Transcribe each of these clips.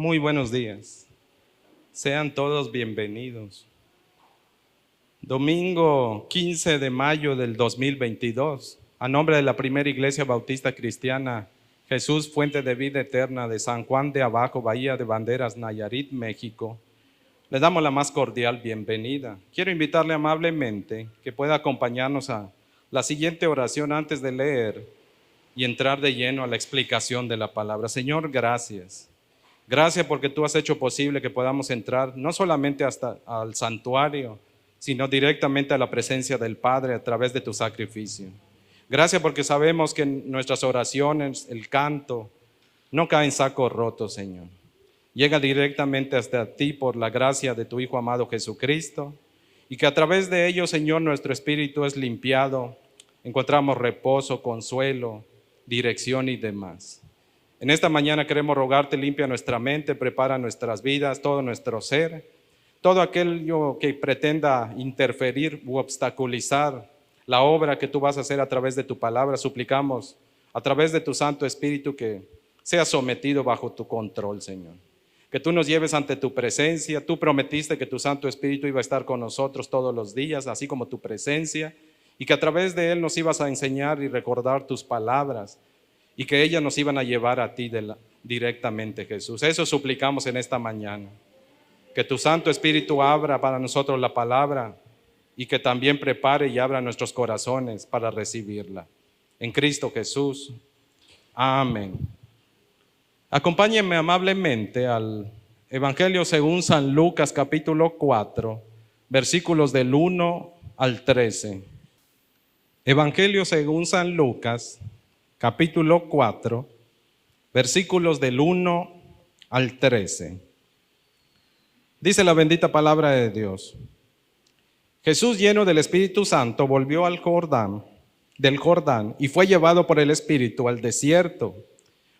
Muy buenos días. Sean todos bienvenidos. Domingo 15 de mayo del 2022, a nombre de la Primera Iglesia Bautista Cristiana Jesús Fuente de Vida Eterna de San Juan de Abajo, Bahía de Banderas, Nayarit, México, le damos la más cordial bienvenida. Quiero invitarle amablemente que pueda acompañarnos a la siguiente oración antes de leer y entrar de lleno a la explicación de la palabra. Señor, gracias. Gracias porque tú has hecho posible que podamos entrar no solamente hasta al santuario, sino directamente a la presencia del Padre a través de tu sacrificio. Gracias porque sabemos que nuestras oraciones, el canto, no caen en saco roto, Señor. Llega directamente hasta ti por la gracia de tu Hijo amado Jesucristo, y que a través de ello, Señor, nuestro espíritu es limpiado, encontramos reposo, consuelo, dirección y demás. En esta mañana queremos rogarte, limpia nuestra mente, prepara nuestras vidas, todo nuestro ser, todo aquello que pretenda interferir u obstaculizar la obra que tú vas a hacer a través de tu palabra. Suplicamos a través de tu Santo Espíritu que sea sometido bajo tu control, Señor. Que tú nos lleves ante tu presencia. Tú prometiste que tu Santo Espíritu iba a estar con nosotros todos los días, así como tu presencia, y que a través de él nos ibas a enseñar y recordar tus palabras, y que ellas nos iban a llevar a ti directamente, Jesús. Eso suplicamos en esta mañana. Que tu Santo Espíritu abra para nosotros la palabra y que también prepare y abra nuestros corazones para recibirla. En Cristo Jesús. Amén. Acompáñenme amablemente al Evangelio según San Lucas, capítulo 4, versículos del 1 al 13. Evangelio según San Lucas, capítulo 4, versículos del 1 al 13. Dice la bendita palabra de Dios. Jesús, lleno del Espíritu Santo, volvió del Jordán, y fue llevado por el Espíritu al desierto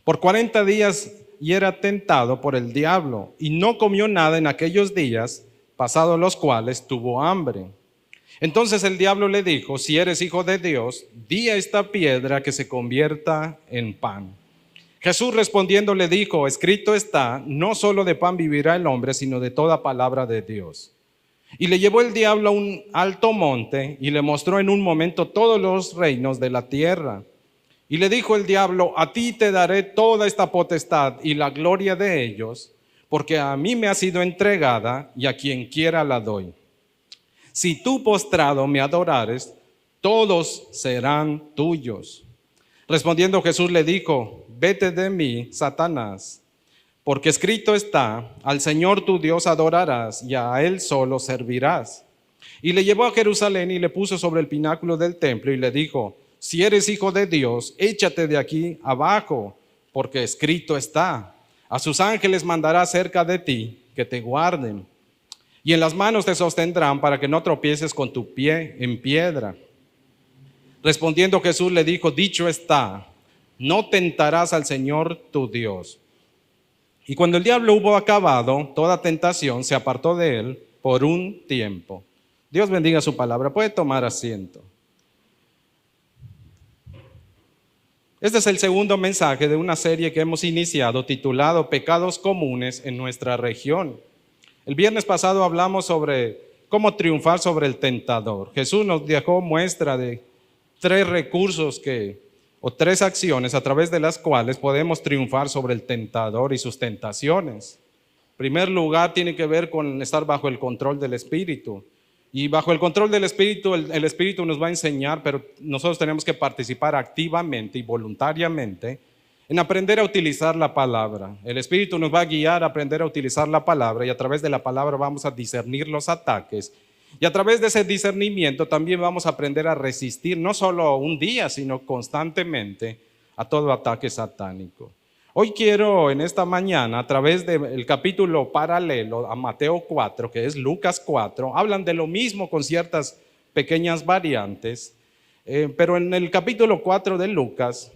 por 40 días, y era tentado por el diablo, y no comió nada en aquellos días, pasados los cuales tuvo hambre. Entonces el diablo le dijo: si eres hijo de Dios, di a esta piedra que se convierta en pan. Jesús respondiendo le dijo: escrito está, no solo de pan vivirá el hombre, sino de toda palabra de Dios. Y le llevó el diablo a un alto monte y le mostró en un momento todos los reinos de la tierra. Y le dijo el diablo: a ti te daré toda esta potestad y la gloria de ellos, porque a mí me ha sido entregada y a quien quiera la doy. Si tú postrado me adorares, todos serán tuyos. Respondiendo Jesús le dijo: vete de mí, Satanás, porque escrito está, al Señor tu Dios adorarás y a Él solo servirás. Y le llevó a Jerusalén y le puso sobre el pináculo del templo y le dijo: si eres hijo de Dios, échate de aquí abajo, porque escrito está, a sus ángeles mandará cerca de ti que te guarden, y en las manos te sostendrán para que no tropieces con tu pie en piedra. Respondiendo Jesús le dijo: dicho está, no tentarás al Señor tu Dios. Y cuando el diablo hubo acabado toda tentación, se apartó de él por un tiempo. Dios bendiga su palabra. Puede tomar asiento. Este es el segundo mensaje de una serie que hemos iniciado titulado Pecados comunes en nuestra región. El viernes pasado hablamos sobre cómo triunfar sobre el tentador. Jesús nos dejó muestra de 3 recursos o 3 acciones a través de las cuales podemos triunfar sobre el tentador y sus tentaciones. En primer lugar, tiene que ver con estar bajo el control del Espíritu. Y bajo el control del Espíritu, el Espíritu nos va a enseñar, pero nosotros tenemos que participar activamente y voluntariamente en aprender a utilizar la palabra. El Espíritu nos va a guiar a aprender a utilizar la palabra, y a través de la palabra vamos a discernir los ataques. Y a través de ese discernimiento también vamos a aprender a resistir, no solo un día, sino constantemente, a todo ataque satánico. Hoy quiero en esta mañana, a través del capítulo paralelo a Mateo 4, que es Lucas 4, hablan de lo mismo con ciertas pequeñas variantes, pero en el capítulo 4 de Lucas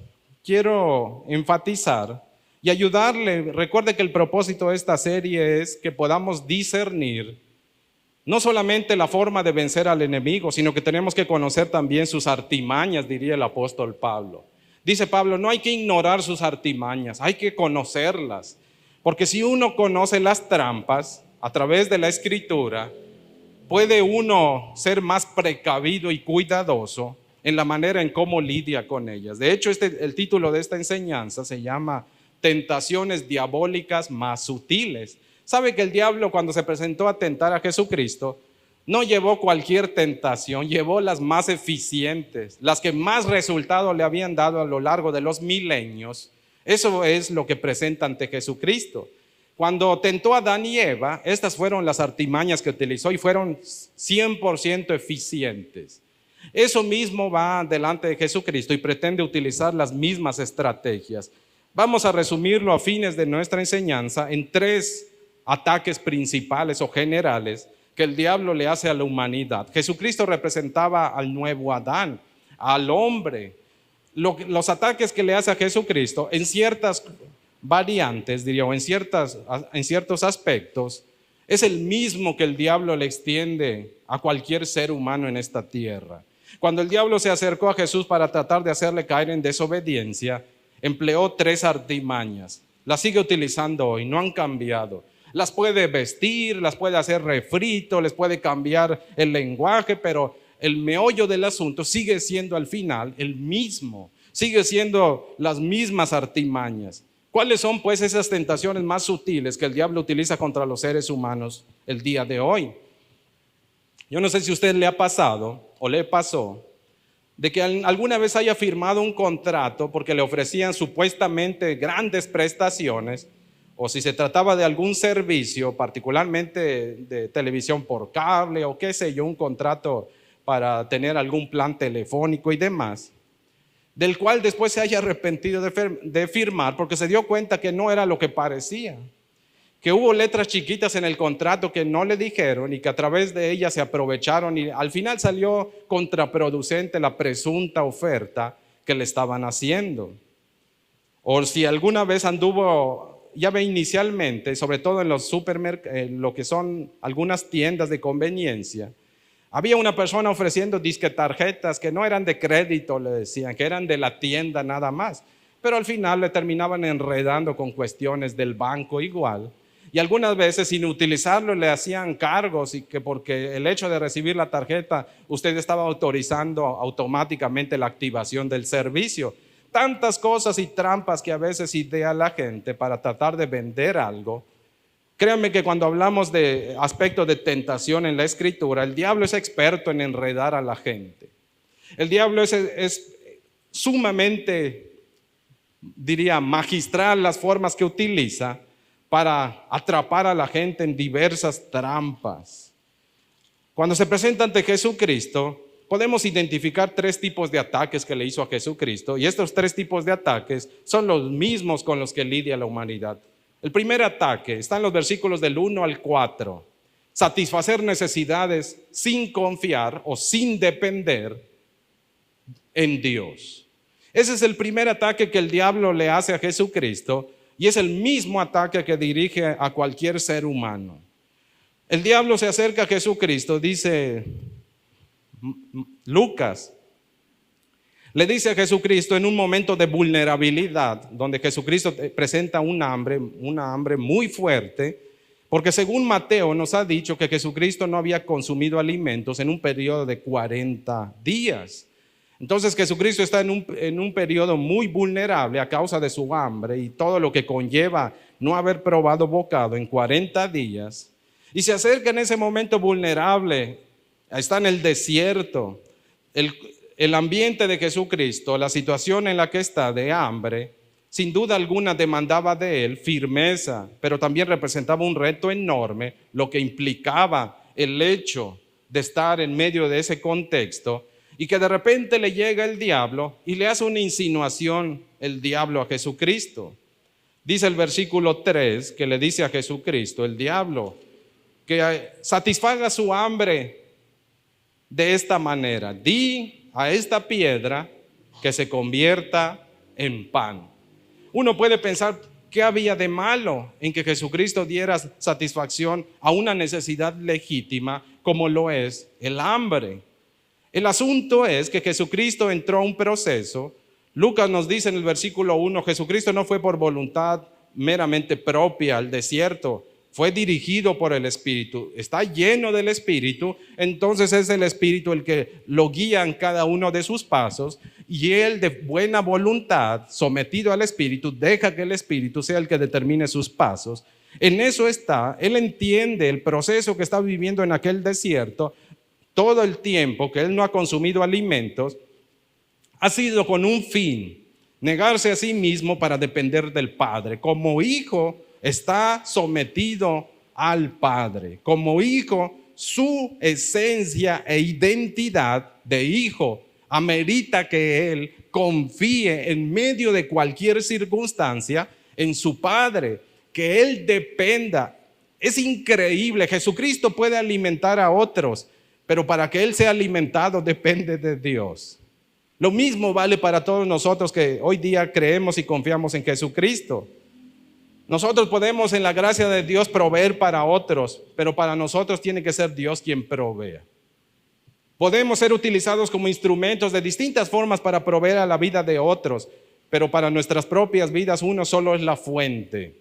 quiero enfatizar y ayudarle. Recuerde que el propósito de esta serie es que podamos discernir no solamente la forma de vencer al enemigo, sino que tenemos que conocer también sus artimañas, diría el apóstol Pablo. Dice Pablo: no hay que ignorar sus artimañas, hay que conocerlas. Porque si uno conoce las trampas a través de la Escritura, puede uno ser más precavido y cuidadoso en la manera en cómo lidia con ellas. De hecho, el título de esta enseñanza se llama Tentaciones diabólicas más sutiles. ¿Sabe que el diablo, cuando se presentó a tentar a Jesucristo, no llevó cualquier tentación, llevó las más eficientes, las que más resultado le habían dado a lo largo de los milenios? Eso es lo que presenta ante Jesucristo. Cuando tentó a Adán y Eva, estas fueron las artimañas que utilizó y fueron 100% eficientes. Eso mismo va delante de Jesucristo y pretende utilizar las mismas estrategias. Vamos a resumirlo a fines de nuestra enseñanza en 3 ataques principales o generales que el diablo le hace a la humanidad. Jesucristo representaba al nuevo Adán, al hombre. Los ataques que le hace a Jesucristo en ciertas variantes, diría, o en ciertos aspectos, es el mismo que el diablo le extiende a cualquier ser humano en esta tierra. Cuando el diablo se acercó a Jesús para tratar de hacerle caer en desobediencia, empleó 3 artimañas. Las sigue utilizando hoy, no han cambiado. Las puede vestir, las puede hacer refrito, les puede cambiar el lenguaje, pero el meollo del asunto sigue siendo al final el mismo, sigue siendo las mismas artimañas. ¿Cuáles son pues esas tentaciones más sutiles que el diablo utiliza contra los seres humanos el día de hoy? Yo no sé si a usted le ha pasado o le pasó de que alguna vez haya firmado un contrato porque le ofrecían supuestamente grandes prestaciones, o si se trataba de algún servicio, particularmente de televisión por cable o qué sé yo, un contrato para tener algún plan telefónico y demás, del cual después se haya arrepentido de firmar porque se dio cuenta que no era lo que parecía, que hubo letras chiquitas en el contrato que no le dijeron y que a través de ellas se aprovecharon y al final salió contraproducente la presunta oferta que le estaban haciendo. O si alguna vez anduvo, ya ve, inicialmente, sobre todo en los supermercados, lo que son algunas tiendas de conveniencia, había una persona ofreciendo disque tarjetas que no eran de crédito, le decían, que eran de la tienda nada más, pero al final le terminaban enredando con cuestiones del banco igual, y algunas veces sin utilizarlo le hacían cargos y que porque el hecho de recibir la tarjeta usted estaba autorizando automáticamente la activación del servicio. Tantas cosas y trampas que a veces idea la gente para tratar de vender algo. Créanme que cuando hablamos de aspectos de tentación en la Escritura, el diablo es experto en enredar a la gente. El diablo es sumamente, diría, magistral las formas que utiliza para atrapar a la gente en diversas trampas. Cuando se presenta ante Jesucristo, podemos identificar 3 tipos de ataques que le hizo a Jesucristo, y estos 3 tipos de ataques son los mismos con los que lidia la humanidad. El primer ataque está en los versículos del 1 al 4. Satisfacer necesidades sin confiar o sin depender en Dios. Ese es el primer ataque que el diablo le hace a Jesucristo y es el mismo ataque que dirige a cualquier ser humano. El diablo se acerca a Jesucristo, dice Lucas, le dice a Jesucristo en un momento de vulnerabilidad, donde Jesucristo presenta una hambre muy fuerte, porque según Mateo nos ha dicho que Jesucristo no había consumido alimentos en un periodo de 40 días. Entonces Jesucristo está en un periodo muy vulnerable a causa de su hambre y todo lo que conlleva no haber probado bocado en 40 días. Y se acerca en ese momento vulnerable, está en el desierto. El ambiente de Jesucristo, la situación en la que está de hambre, sin duda alguna demandaba de él firmeza, pero también representaba un reto enorme, lo que implicaba el hecho de estar en medio de ese contexto y que de repente le llega el diablo y le hace una insinuación el diablo a Jesucristo. Dice el versículo 3 que le dice a Jesucristo, el diablo, que satisfaga su hambre de esta manera: di a esta piedra que se convierta en pan. Uno puede pensar, ¿qué había de malo en que Jesucristo diera satisfacción a una necesidad legítima como lo es el hambre? El asunto es que Jesucristo entró a un proceso. Lucas nos dice en el versículo 1, Jesucristo no fue por voluntad meramente propia al desierto, fue dirigido por el Espíritu, está lleno del Espíritu, entonces es el Espíritu el que lo guía en cada uno de sus pasos, y él de buena voluntad, sometido al Espíritu, deja que el Espíritu sea el que determine sus pasos. En eso está, él entiende el proceso que está viviendo en aquel desierto. Todo el tiempo que él no ha consumido alimentos ha sido con un fin: negarse a sí mismo para depender del Padre. Como hijo está sometido al Padre. Como hijo, su esencia e identidad de hijo amerita que él confíe en medio de cualquier circunstancia en su Padre, que él dependa. Es increíble, Jesucristo puede alimentar a otros, pero para que él sea alimentado depende de Dios. Lo mismo vale para todos nosotros que hoy día creemos y confiamos en Jesucristo. Nosotros podemos en la gracia de Dios proveer para otros, pero para nosotros tiene que ser Dios quien provea. Podemos ser utilizados como instrumentos de distintas formas para proveer a la vida de otros, pero para nuestras propias vidas uno solo es la fuente: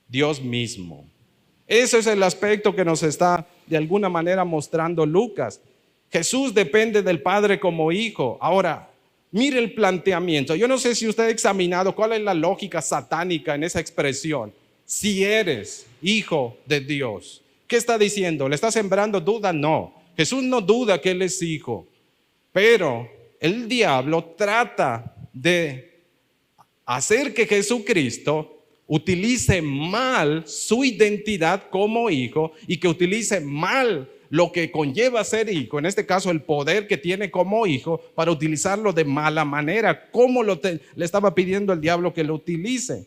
Dios mismo. Ese es el aspecto que nos está de alguna manera mostrando Lucas. Jesús depende del Padre como hijo. Ahora, mire el planteamiento. Yo no sé si usted ha examinado cuál es la lógica satánica en esa expresión. Si eres hijo de Dios, ¿qué está diciendo? ¿Le está sembrando duda? No. Jesús no duda que él es hijo, pero el diablo trata de hacer que Jesucristo utilice mal su identidad como hijo y que utilice mal lo que conlleva ser hijo, en este caso el poder que tiene como hijo, para utilizarlo de mala manera. ¿Cómo le estaba pidiendo el diablo que lo utilice?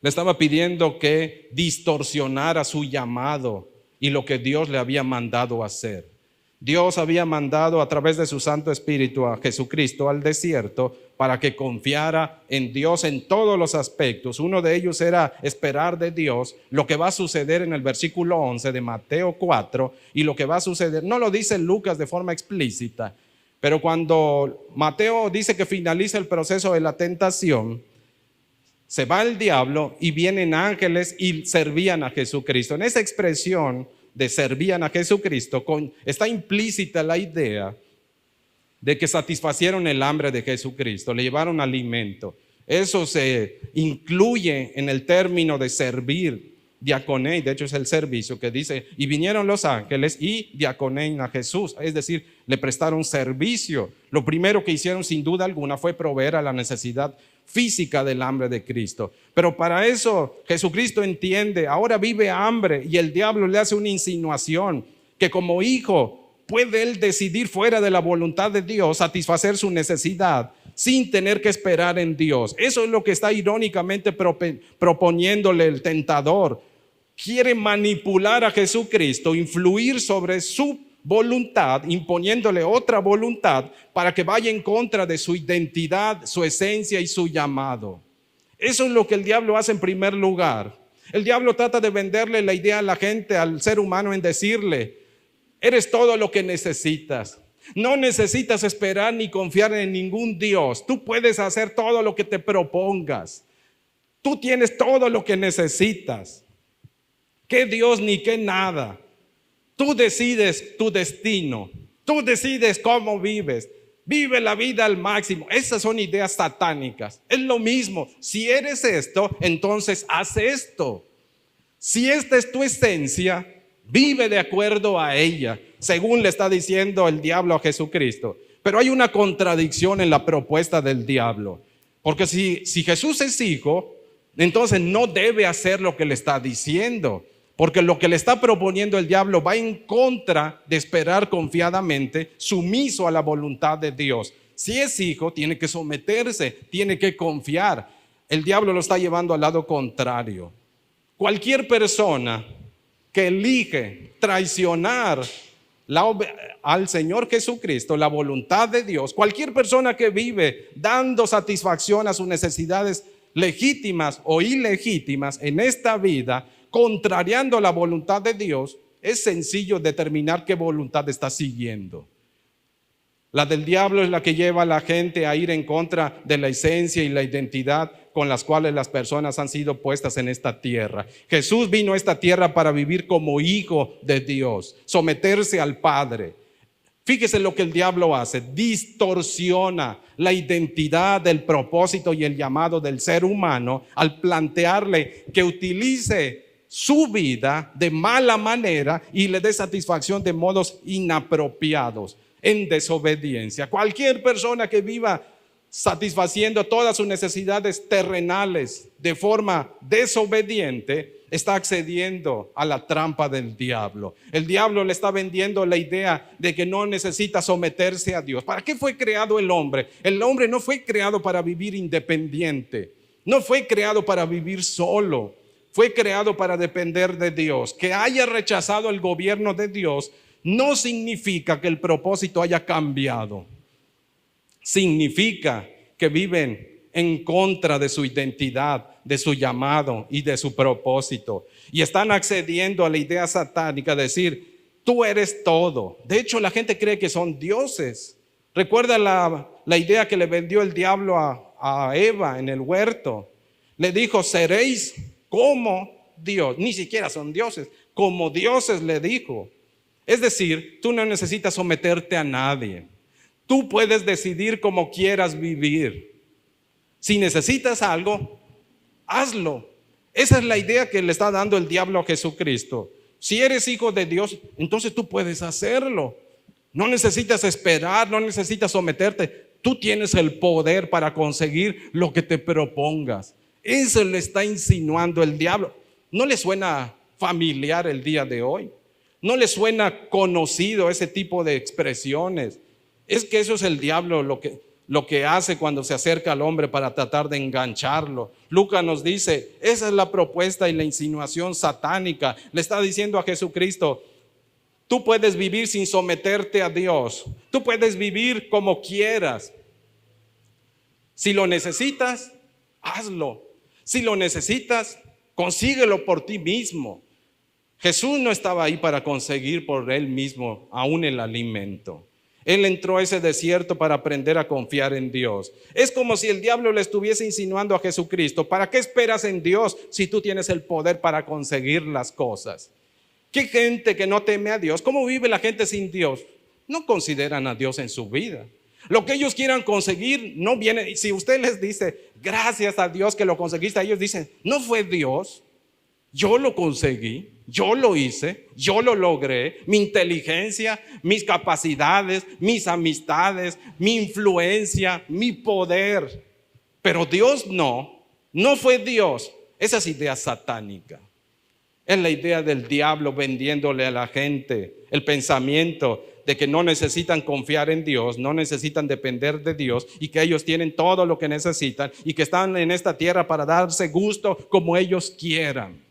Le estaba pidiendo que distorsionara su llamado y lo que Dios le había mandado hacer. Dios había mandado a través de su Santo Espíritu a Jesucristo al desierto para que confiara en Dios en todos los aspectos. Uno de ellos era esperar de Dios lo que va a suceder en el versículo 11 de Mateo 4, y lo que va a suceder, no lo dice Lucas de forma explícita, pero cuando Mateo dice que finaliza el proceso de la tentación, se va el diablo y vienen ángeles y servían a Jesucristo. En esa expresión de servían a Jesucristo está implícita la idea de que satisfacieron el hambre de Jesucristo, le llevaron alimento. Eso se incluye en el término de servir, diaconei, de hecho es el servicio que dice, y vinieron los ángeles y diaconei a Jesús, es decir, le prestaron servicio. Lo primero que hicieron sin duda alguna fue proveer a la necesidad física del hambre de Cristo. Pero para eso Jesucristo entiende, ahora vive hambre, y el diablo le hace una insinuación que como hijo puede él decidir fuera de la voluntad de Dios satisfacer su necesidad sin tener que esperar en Dios. Eso es lo que está irónicamente proponiéndole el tentador. Quiere manipular a Jesucristo, influir sobre su voluntad, imponiéndole otra voluntad para que vaya en contra de su identidad, su esencia y su llamado. Eso es lo que el diablo hace en primer lugar. El diablo trata de venderle la idea a la gente, al ser humano, en decirle: eres todo lo que necesitas. No necesitas esperar ni confiar en ningún Dios. Tú puedes hacer todo lo que te propongas. Tú tienes todo lo que necesitas. ¿Qué Dios ni qué nada? Tú decides tu destino. Tú decides cómo vives. Vive la vida al máximo. Esas son ideas satánicas. Es lo mismo. Si eres esto, entonces haz esto. Si esta es tu esencia, vive de acuerdo a ella, según le está diciendo el diablo a Jesucristo. Pero hay una contradicción en la propuesta del diablo, porque si Jesús es hijo, entonces no debe hacer lo que le está diciendo, porque lo que le está proponiendo el diablo va en contra de esperar confiadamente, sumiso a la voluntad de Dios. Si es hijo, tiene que someterse, tiene que confiar. El diablo lo está llevando al lado contrario. Cualquier persona que elige traicionar al Señor Jesucristo, la voluntad de Dios, cualquier persona que vive dando satisfacción a sus necesidades legítimas o ilegítimas en esta vida, contrariando la voluntad de Dios, es sencillo determinar qué voluntad está siguiendo. La del diablo es la que lleva a la gente a ir en contra de la esencia y la identidad con las cuales las personas han sido puestas en esta tierra. Jesús vino a esta tierra para vivir como hijo de Dios, someterse al Padre. Fíjese lo que el diablo hace: distorsiona la identidad, el propósito y el llamado del ser humano al plantearle que utilice su vida de mala manera y le dé satisfacción de modos inapropiados, en desobediencia. Cualquier persona que viva satisfaciendo todas sus necesidades terrenales de forma desobediente está accediendo a la trampa del diablo. El diablo le está vendiendo la idea de que no necesita someterse a Dios. ¿Para qué fue creado el hombre? El hombre no fue creado para vivir independiente, no fue creado para vivir solo, fue creado para depender de Dios. Que haya rechazado el gobierno de Dios no significa que el propósito haya cambiado. Significa que viven en contra de su identidad, de su llamado y de su propósito. Y están accediendo a la idea satánica de decir: tú eres todo. De hecho, la gente cree que son dioses. Recuerda la idea que le vendió el diablo a Eva en el huerto. Le dijo: seréis como Dios. Ni siquiera son dioses, como dioses le dijo. Es decir, tú no necesitas someterte a nadie. Tú puedes decidir cómo quieras vivir. Si necesitas algo, hazlo. Esa es la idea que le está dando el diablo a Jesucristo. Si eres hijo de Dios, entonces tú puedes hacerlo. No necesitas esperar, no necesitas someterte. Tú tienes el poder para conseguir lo que te propongas. Eso le está insinuando el diablo. ¿No le suena familiar el día de hoy? ¿No le suena conocido ese tipo de expresiones? Es que eso es el diablo lo que hace cuando se acerca al hombre para tratar de engancharlo. Lucas nos dice: esa es la propuesta y la insinuación satánica. Le está diciendo a Jesucristo: tú puedes vivir sin someterte a Dios. Tú puedes vivir como quieras. Si lo necesitas, hazlo. Si lo necesitas, consíguelo por ti mismo. Jesús no estaba ahí para conseguir por él mismo aún el alimento. Él entró a ese desierto para aprender a confiar en Dios. Es como si el diablo le estuviese insinuando a Jesucristo: ¿para qué esperas en Dios si tú tienes el poder para conseguir las cosas? ¿Qué gente que no teme a Dios? ¿Cómo vive la gente sin Dios? No consideran a Dios en su vida. Lo que ellos quieran conseguir no viene. Si usted les dice: gracias a Dios que lo conseguiste, ellos dicen: no fue Dios, yo lo conseguí, yo lo hice, yo lo logré. Mi inteligencia, mis capacidades, mis amistades, mi influencia, mi poder. Pero Dios no fue Dios. Esa es idea satánica. Es la idea del diablo vendiéndole a la gente el pensamiento de que no necesitan confiar en Dios, no necesitan depender de Dios, y que ellos tienen todo lo que necesitan y que están en esta tierra para darse gusto como ellos quieran.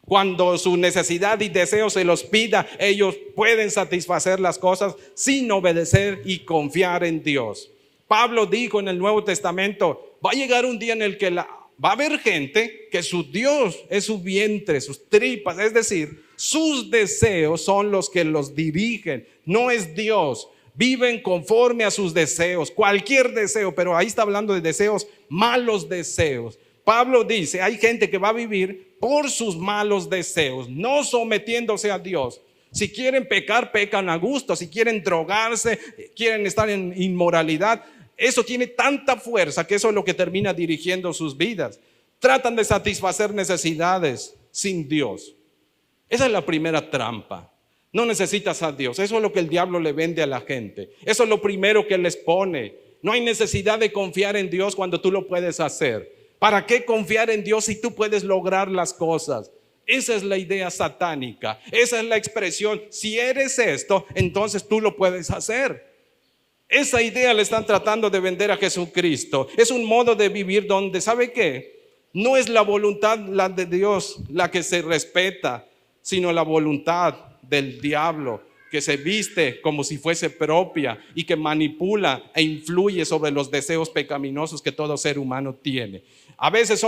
Cuando su necesidad y deseo se los pida, ellos pueden satisfacer las cosas sin obedecer y confiar en Dios. Pablo dijo en el Nuevo Testamento: va a llegar un día en el que va a haber gente que su Dios es su vientre, sus tripas, es decir, sus deseos son los que los dirigen, no es Dios. Viven conforme a sus deseos, cualquier deseo, pero ahí está hablando de deseos, malos deseos. Pablo dice: hay gente que va a vivir por sus malos deseos, no sometiéndose a Dios. Si quieren pecar, pecan a gusto. Si quieren drogarse, quieren estar en inmoralidad, eso tiene tanta fuerza que eso es lo que termina dirigiendo sus vidas. Tratan de satisfacer necesidades sin Dios. Esa es la primera trampa. No necesitas a Dios. Eso es lo que el diablo le vende a la gente. Eso es lo primero que les pone. No hay necesidad de confiar en Dios cuando tú lo puedes hacer. ¿Para qué confiar en Dios si tú puedes lograr las cosas? Esa es la idea satánica. Esa es la expresión: si eres esto, entonces tú lo puedes hacer. Esa idea le están tratando de vender a Jesucristo. Es un modo de vivir donde, ¿sabe qué? No es la voluntad la de Dios la que se respeta, sino la voluntad del diablo, que se viste como si fuese propia y que manipula e influye sobre los deseos pecaminosos que todo ser humano tiene. A veces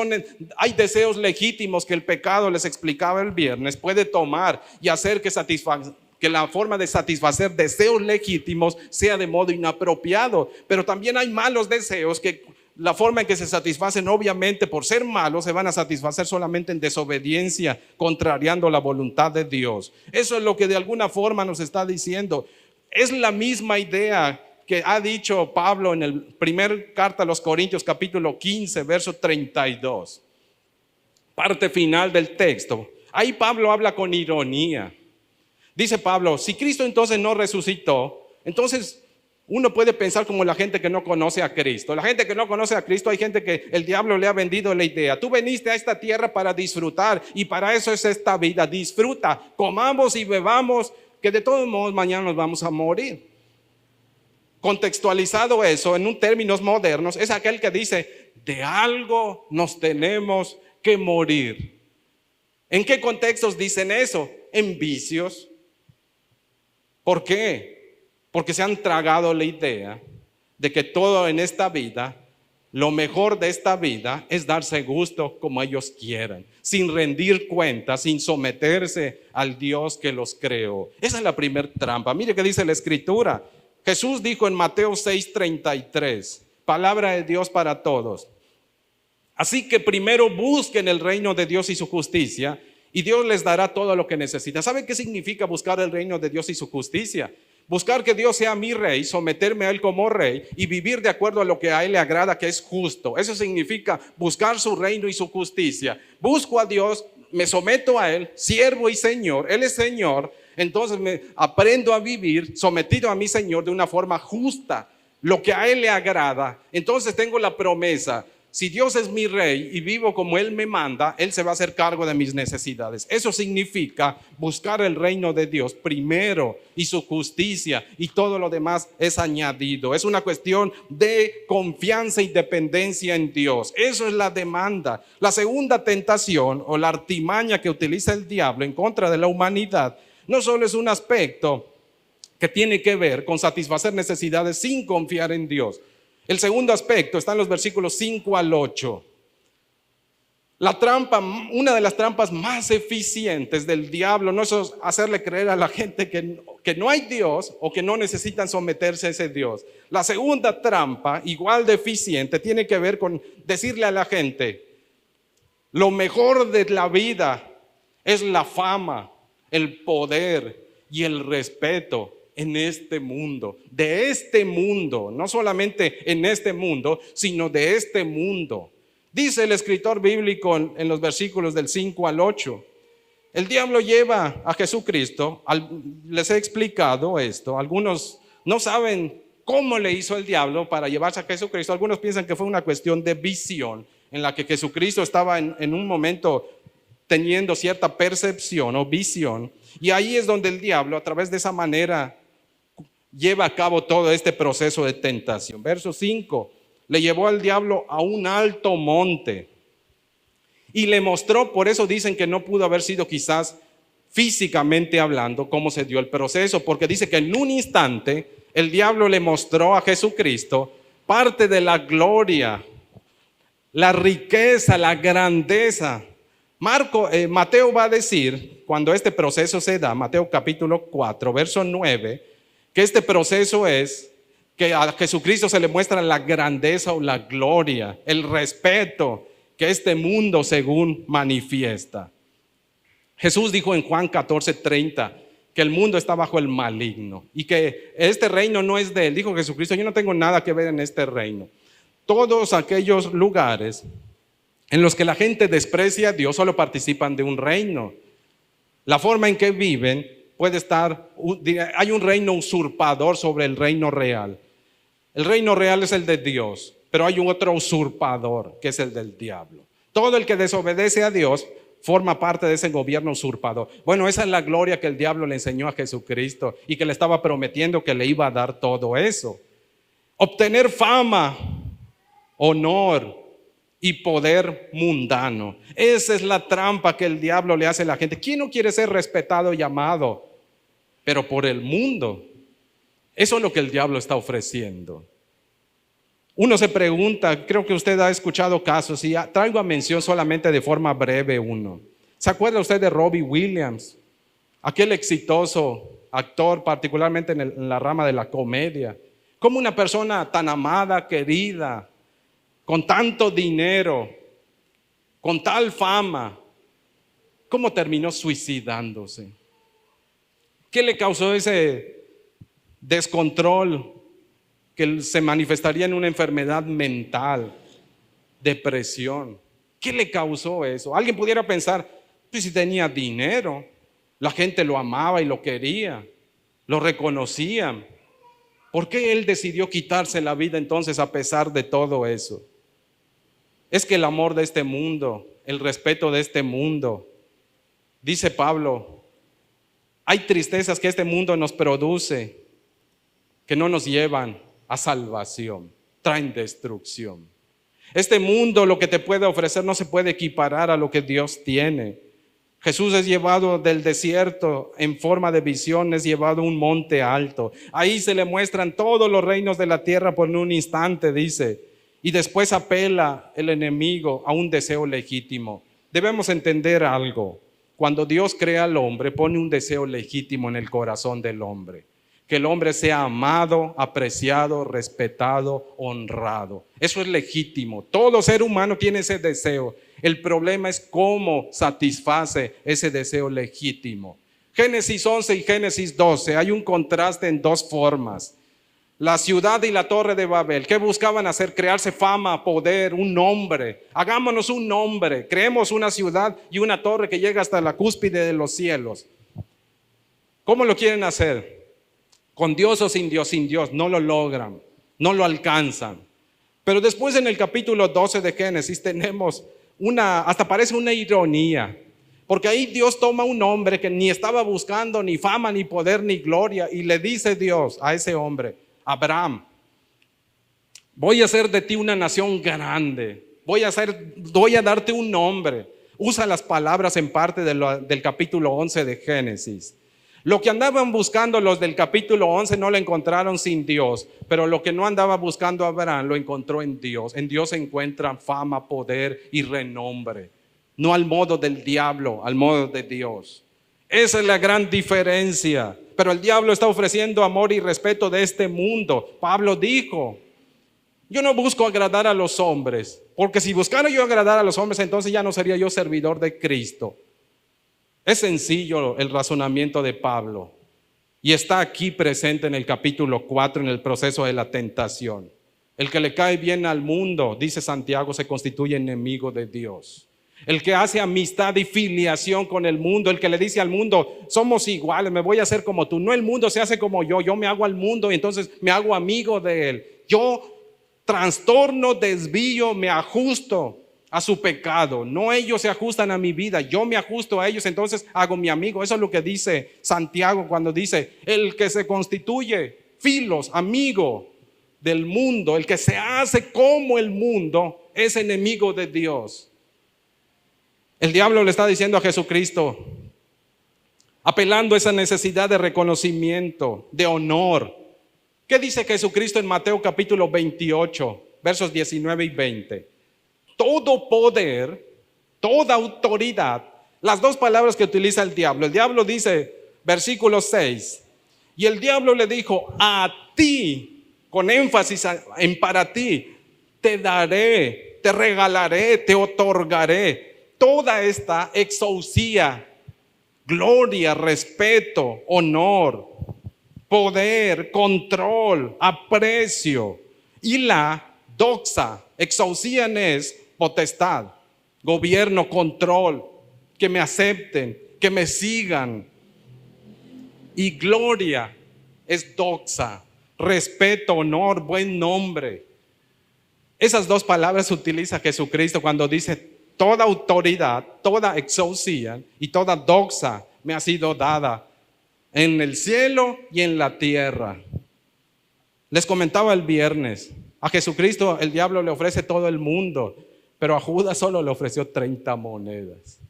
hay deseos legítimos que el pecado, les explicaba el viernes, puede tomar y hacer que la forma de satisfacer deseos legítimos sea de modo inapropiado. Pero también hay malos deseos que la forma en que se satisfacen, obviamente, por ser malos, se van a satisfacer solamente en desobediencia, contrariando la voluntad de Dios. Eso es lo que de alguna forma nos está diciendo. Es la misma idea que ha dicho Pablo en el primer carta a los Corintios, capítulo 15, verso 32. Parte final del texto. Ahí Pablo habla con ironía. Dice Pablo, si Cristo entonces no resucitó, entonces uno puede pensar como la gente que no conoce a Cristo. La gente que no conoce a Cristo, hay gente que el diablo le ha vendido la idea. Tú veniste a esta tierra para disfrutar y para eso es esta vida. Disfruta, comamos y bebamos, que de todos modos mañana nos vamos a morir. Contextualizado eso en términos modernos, es aquel que dice, de algo nos tenemos que morir. ¿En qué contextos dicen eso? En vicios. ¿Por qué? Porque se han tragado la idea de que todo en esta vida, lo mejor de esta vida es darse gusto como ellos quieran, sin rendir cuentas, sin someterse al Dios que los creó. Esa es la primera trampa. Mire qué dice la Escritura. Jesús dijo en Mateo 6:33, palabra de Dios para todos. Así que primero busquen el reino de Dios y su justicia, y Dios les dará todo lo que necesitan. ¿Saben qué significa buscar el reino de Dios y su justicia? Buscar que Dios sea mi rey, someterme a Él como rey y vivir de acuerdo a lo que a Él le agrada, que es justo. Eso significa buscar su reino y su justicia. Busco a Dios, me someto a Él, siervo y Señor. Él es Señor, entonces me aprendo a vivir sometido a mi Señor de una forma justa, lo que a Él le agrada. Entonces tengo la promesa. Si Dios es mi rey y vivo como Él me manda, Él se va a hacer cargo de mis necesidades. Eso significa buscar el reino de Dios primero y su justicia, y todo lo demás es añadido. Es una cuestión de confianza y dependencia en Dios. Eso es la demanda. La segunda tentación o la artimaña que utiliza el diablo en contra de la humanidad no solo es un aspecto que tiene que ver con satisfacer necesidades sin confiar en Dios. El segundo aspecto está en los versículos 5 al 8. La trampa, una de las trampas más eficientes del diablo no es hacerle creer a la gente que no hay Dios o que no necesitan someterse a ese Dios. La segunda trampa, igual de eficiente, tiene que ver con decirle a la gente, lo mejor de la vida es la fama, el poder y el respeto en este mundo, de este mundo, no solamente en este mundo, sino de este mundo. Dice el escritor bíblico en los versículos del 5 al 8, el diablo lleva a Jesucristo, les he explicado esto, algunos no saben cómo le hizo el diablo para llevarse a Jesucristo, algunos piensan que fue una cuestión de visión, en la que Jesucristo estaba en un momento teniendo cierta percepción o visión, y ahí es donde el diablo a través de esa manera lleva a cabo todo este proceso de tentación. Verso 5, le llevó al diablo a un alto monte y le mostró, por eso dicen que no pudo haber sido quizás físicamente hablando cómo se dio el proceso, porque dice que en un instante el diablo le mostró a Jesucristo parte de la gloria, la riqueza, la grandeza. Mateo va a decir, cuando este proceso se da, Mateo capítulo 4, verso 9, que este proceso es que a Jesucristo se le muestra la grandeza o la gloria, el respeto que este mundo según manifiesta. Jesús dijo en Juan 14:30 que el mundo está bajo el maligno y que este reino no es de él. Dijo Jesucristo, yo no tengo nada que ver en este reino. Todos aquellos lugares en los que la gente desprecia a Dios solo participan de un reino. La forma en que viven puede estar, hay un reino usurpador sobre el reino real. El reino real es el de Dios, pero hay un otro usurpador que es el del diablo. Todo el que desobedece a Dios forma parte de ese gobierno usurpador. Bueno, esa es la gloria que el diablo le enseñó a Jesucristo y que le estaba prometiendo que le iba a dar todo eso. Obtener fama, honor y poder mundano. Esa es la trampa que el diablo le hace a la gente. ¿Quién no quiere ser respetado y amado? Pero por el mundo. Eso es lo que el diablo está ofreciendo. Uno se pregunta, creo que usted ha escuchado casos y traigo a mención solamente de forma breve uno. ¿Se acuerda usted de Robbie Williams? Aquel exitoso actor, particularmente en la rama de la comedia. Como una persona tan amada, querida, con tanto dinero, con tal fama, ¿cómo terminó suicidándose? ¿Qué le causó ese descontrol que se manifestaría en una enfermedad mental, depresión? ¿Qué le causó eso? Alguien pudiera pensar, pues si tenía dinero, la gente lo amaba y lo quería, lo reconocían. ¿Por qué él decidió quitarse la vida entonces a pesar de todo eso? Es que el amor de este mundo, el respeto de este mundo, dice Pablo, hay tristezas que este mundo nos produce que no nos llevan a salvación, traen destrucción. Este mundo, lo que te puede ofrecer no se puede equiparar a lo que Dios tiene. Jesús es llevado del desierto en forma de visión, es llevado a un monte alto. Ahí se le muestran todos los reinos de la tierra por un instante, dice. Y después apela el enemigo a un deseo legítimo. Debemos entender algo. Cuando Dios crea al hombre, pone un deseo legítimo en el corazón del hombre. Que el hombre sea amado, apreciado, respetado, honrado. Eso es legítimo. Todo ser humano tiene ese deseo. El problema es cómo satisface ese deseo legítimo. Génesis 11 y Génesis 12, hay un contraste en dos formas. La ciudad y la torre de Babel, ¿qué buscaban hacer? Crearse fama, poder, un nombre. Hagámonos un nombre, creemos una ciudad y una torre que llega hasta la cúspide de los cielos. ¿Cómo lo quieren hacer? Con Dios o sin Dios, no lo logran, no lo alcanzan. Pero después en el capítulo 12 de Génesis tenemos hasta parece una ironía, porque ahí Dios toma un hombre que ni estaba buscando ni fama, ni poder, ni gloria, y le dice Dios a ese hombre, Abraham, voy a hacer de ti una nación grande, voy a darte un nombre. Usa las palabras en parte del capítulo 11 de Génesis. Lo que andaban buscando los del capítulo 11 no lo encontraron sin Dios, pero lo que no andaba buscando Abraham lo encontró en Dios. En Dios se encuentra fama, poder y renombre, no al modo del diablo, al modo de Dios. Esa es la gran diferencia. Pero el diablo está ofreciendo amor y respeto de este mundo. Pablo dijo, yo no busco agradar a los hombres, porque si buscara yo agradar a los hombres, entonces ya no sería yo servidor de Cristo. Es sencillo el razonamiento de Pablo y está aquí presente en el capítulo 4 en el proceso de la tentación. El que le cae bien al mundo, dice Santiago, se constituye enemigo de Dios. El que hace amistad y filiación con el mundo, el que le dice al mundo, somos iguales, me voy a hacer como tú. No, el mundo se hace como yo me hago al mundo y entonces me hago amigo de él. Yo trastorno, desvío, me ajusto a su pecado. No ellos se ajustan a mi vida, yo me ajusto a ellos, entonces hago mi amigo. Eso es lo que dice Santiago cuando dice, el que se constituye filos, amigo del mundo, el que se hace como el mundo, es enemigo de Dios. El diablo le está diciendo a Jesucristo, apelando a esa necesidad de reconocimiento, de honor. ¿Qué dice Jesucristo en Mateo capítulo 28, versos 19 y 20? Todo poder, toda autoridad, las dos palabras que utiliza el diablo dice, versículo 6, y el diablo le dijo, a ti, con énfasis en para ti, te daré, te regalaré, te otorgaré toda esta exousia, gloria, respeto, honor, poder, control, aprecio y la doxa. Exousian es potestad, gobierno, control, que me acepten, que me sigan. Y gloria es doxa, respeto, honor, buen nombre. Esas dos palabras utiliza Jesucristo cuando dice toda autoridad, toda exousia y toda doxa me ha sido dada en el cielo y en la tierra. Les comentaba el viernes, a Jesucristo el diablo le ofrece todo el mundo, pero a Judas solo le ofreció 30 monedas.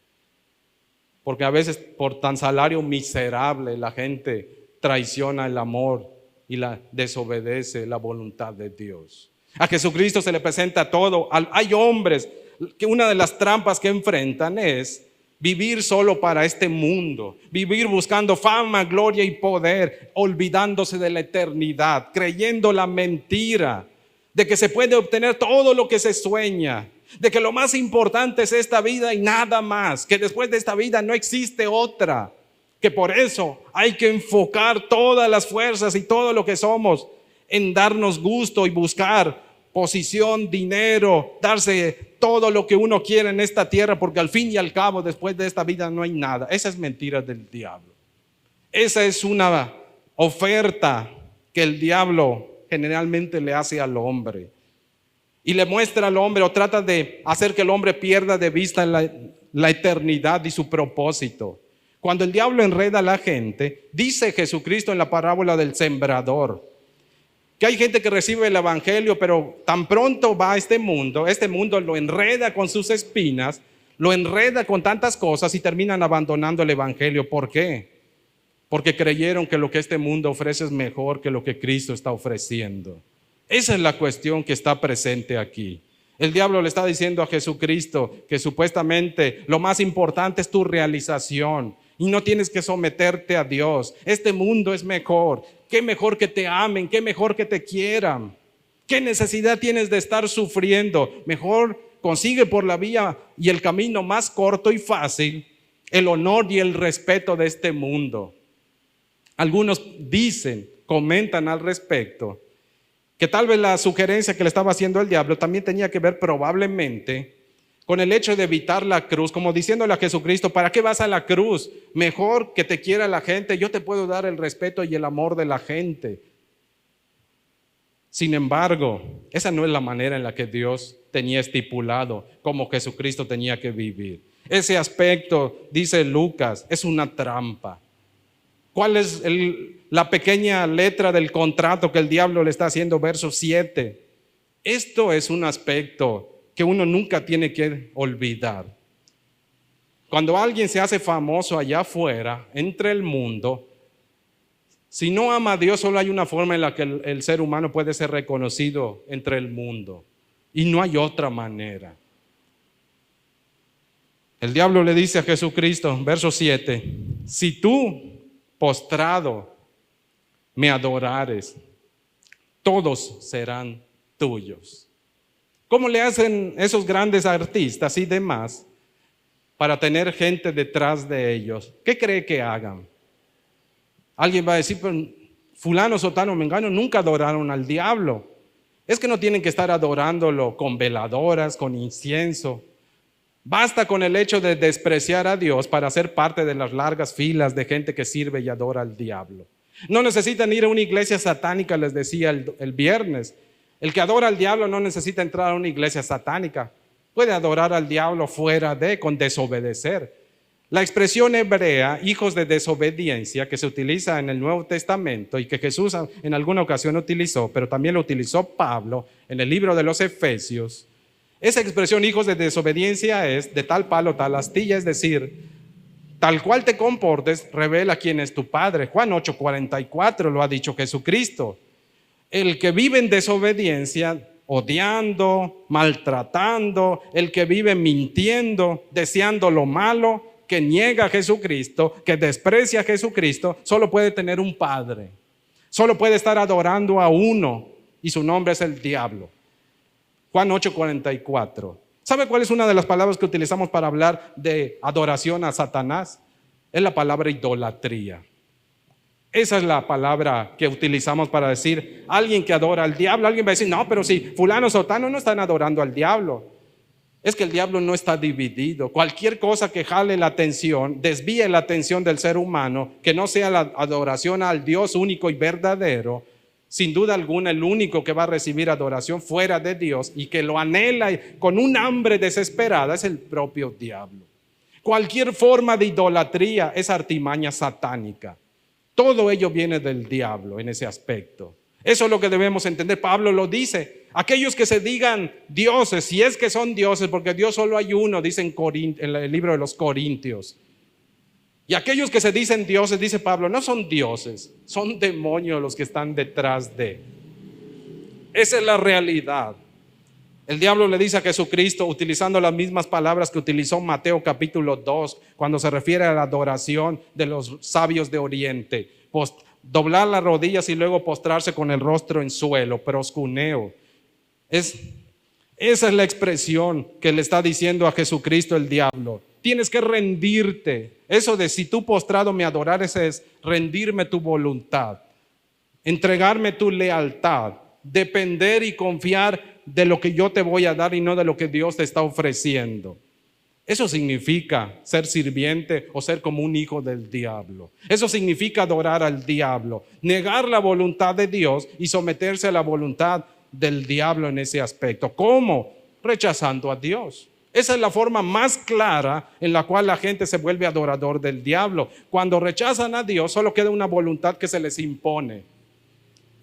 Porque a veces por tan salario miserable la gente traiciona el amor y desobedece la voluntad de Dios. A Jesucristo se le presenta todo. Hay hombres que una de las trampas que enfrentan es vivir solo para este mundo, vivir buscando fama, gloria y poder, olvidándose de la eternidad, creyendo la mentira de que se puede obtener todo lo que se sueña, de que lo más importante es esta vida y nada más, que después de esta vida no existe otra, que por eso hay que enfocar todas las fuerzas y todo lo que somos en darnos gusto y buscar posición, dinero, darse todo lo que uno quiere en esta tierra, porque al fin y al cabo después de esta vida no hay nada. Esa es mentira del diablo. Esa es una oferta que el diablo generalmente le hace al hombre y le muestra al hombre, o trata de hacer que el hombre pierda de vista la eternidad y su propósito. Cuando el diablo enreda a la gente, dice Jesucristo en la parábola del sembrador, que hay gente que recibe el evangelio, pero tan pronto va a este mundo lo enreda con sus espinas, lo enreda con tantas cosas y terminan abandonando el evangelio. ¿Por qué? Porque creyeron que lo que este mundo ofrece es mejor que lo que Cristo está ofreciendo. Esa es la cuestión que está presente aquí. El diablo le está diciendo a Jesucristo que supuestamente lo más importante es tu realización y no tienes que someterte a Dios. Este mundo es mejor. Qué mejor que te amen, qué mejor que te quieran. ¿Qué necesidad tienes de estar sufriendo? Mejor consigue por la vía y el camino más corto y fácil el honor y el respeto de este mundo. Algunos comentan al respecto, que tal vez la sugerencia que le estaba haciendo el diablo también tenía que ver probablemente con el hecho de evitar la cruz, como diciéndole a Jesucristo, ¿para qué vas a la cruz? Mejor que te quiera la gente, yo te puedo dar el respeto y el amor de la gente. Sin embargo, esa no es la manera en la que Dios tenía estipulado cómo Jesucristo tenía que vivir. Ese aspecto, dice Lucas, es una trampa. ¿Cuál es la pequeña letra del contrato que el diablo le está haciendo? Verso 7. Esto es un aspecto que uno nunca tiene que olvidar. Cuando alguien se hace famoso allá afuera, entre el mundo, si no ama a Dios, solo hay una forma en la que el ser humano puede ser reconocido entre el mundo. Y no hay otra manera. El diablo le dice a Jesucristo, verso 7, si tú postrado me adorares, todos serán tuyos. ¿Cómo le hacen esos grandes artistas y demás para tener gente detrás de ellos? ¿Qué cree que hagan? Alguien va a decir, pero fulano, sotano, mengano nunca adoraron al diablo. Es que no tienen que estar adorándolo con veladoras, con incienso. Basta con el hecho de despreciar a Dios para ser parte de las largas filas de gente que sirve y adora al diablo. No necesitan ir a una iglesia satánica, les decía el viernes. El que adora al diablo no necesita entrar a una iglesia satánica. Puede adorar al diablo con desobedecer. La expresión hebrea, hijos de desobediencia, que se utiliza en el Nuevo Testamento y que Jesús en alguna ocasión utilizó, pero también lo utilizó Pablo en el libro de los Efesios. Esa expresión, hijos de desobediencia, es de tal palo, tal astilla, es decir, tal cual te comportes, revela quién es tu Padre. Juan 8:44 lo ha dicho Jesucristo. El que vive en desobediencia, odiando, maltratando, el que vive mintiendo, deseando lo malo, que niega a Jesucristo, que desprecia a Jesucristo, solo puede tener un padre. Solo puede estar adorando a uno y su nombre es el diablo. Juan 8:44. ¿Sabe cuál es una de las palabras que utilizamos para hablar de adoración a Satanás? Es la palabra idolatría. Esa es la palabra que utilizamos para decir alguien que adora al diablo. Alguien va a decir, no, pero si fulano, sotano no están adorando al diablo. Es que el diablo no está dividido. Cualquier cosa que jale la atención, desvíe la atención del ser humano, que no sea la adoración al Dios único y verdadero, sin duda alguna el único que va a recibir adoración fuera de Dios y que lo anhela con un hambre desesperada es el propio diablo. Cualquier forma de idolatría es artimaña satánica. Todo ello viene del diablo en ese aspecto. Eso es lo que debemos entender. Pablo lo dice. Aquellos que se digan dioses, si es que son dioses, porque Dios solo hay uno, dice en el libro de los Corintios. Y aquellos que se dicen dioses, dice Pablo, no son dioses, son demonios los que están detrás de. Esa es la realidad. El diablo le dice a Jesucristo, utilizando las mismas palabras que utilizó Mateo capítulo 2, cuando se refiere a la adoración de los sabios de Oriente, doblar las rodillas y luego postrarse con el rostro en suelo, proscuneo. Esa es la expresión que le está diciendo a Jesucristo el diablo. Tienes que rendirte. Eso de si tú postrado me adorares es rendirme tu voluntad, entregarme tu lealtad, depender y confiar de lo que yo te voy a dar y no de lo que Dios te está ofreciendo. Eso significa ser sirviente o ser como un hijo del diablo. Eso significa adorar al diablo, negar la voluntad de Dios y someterse a la voluntad del diablo en ese aspecto. ¿Cómo? Rechazando a Dios. Esa es la forma más clara en la cual la gente se vuelve adorador del diablo. Cuando rechazan a Dios, solo queda una voluntad que se les impone.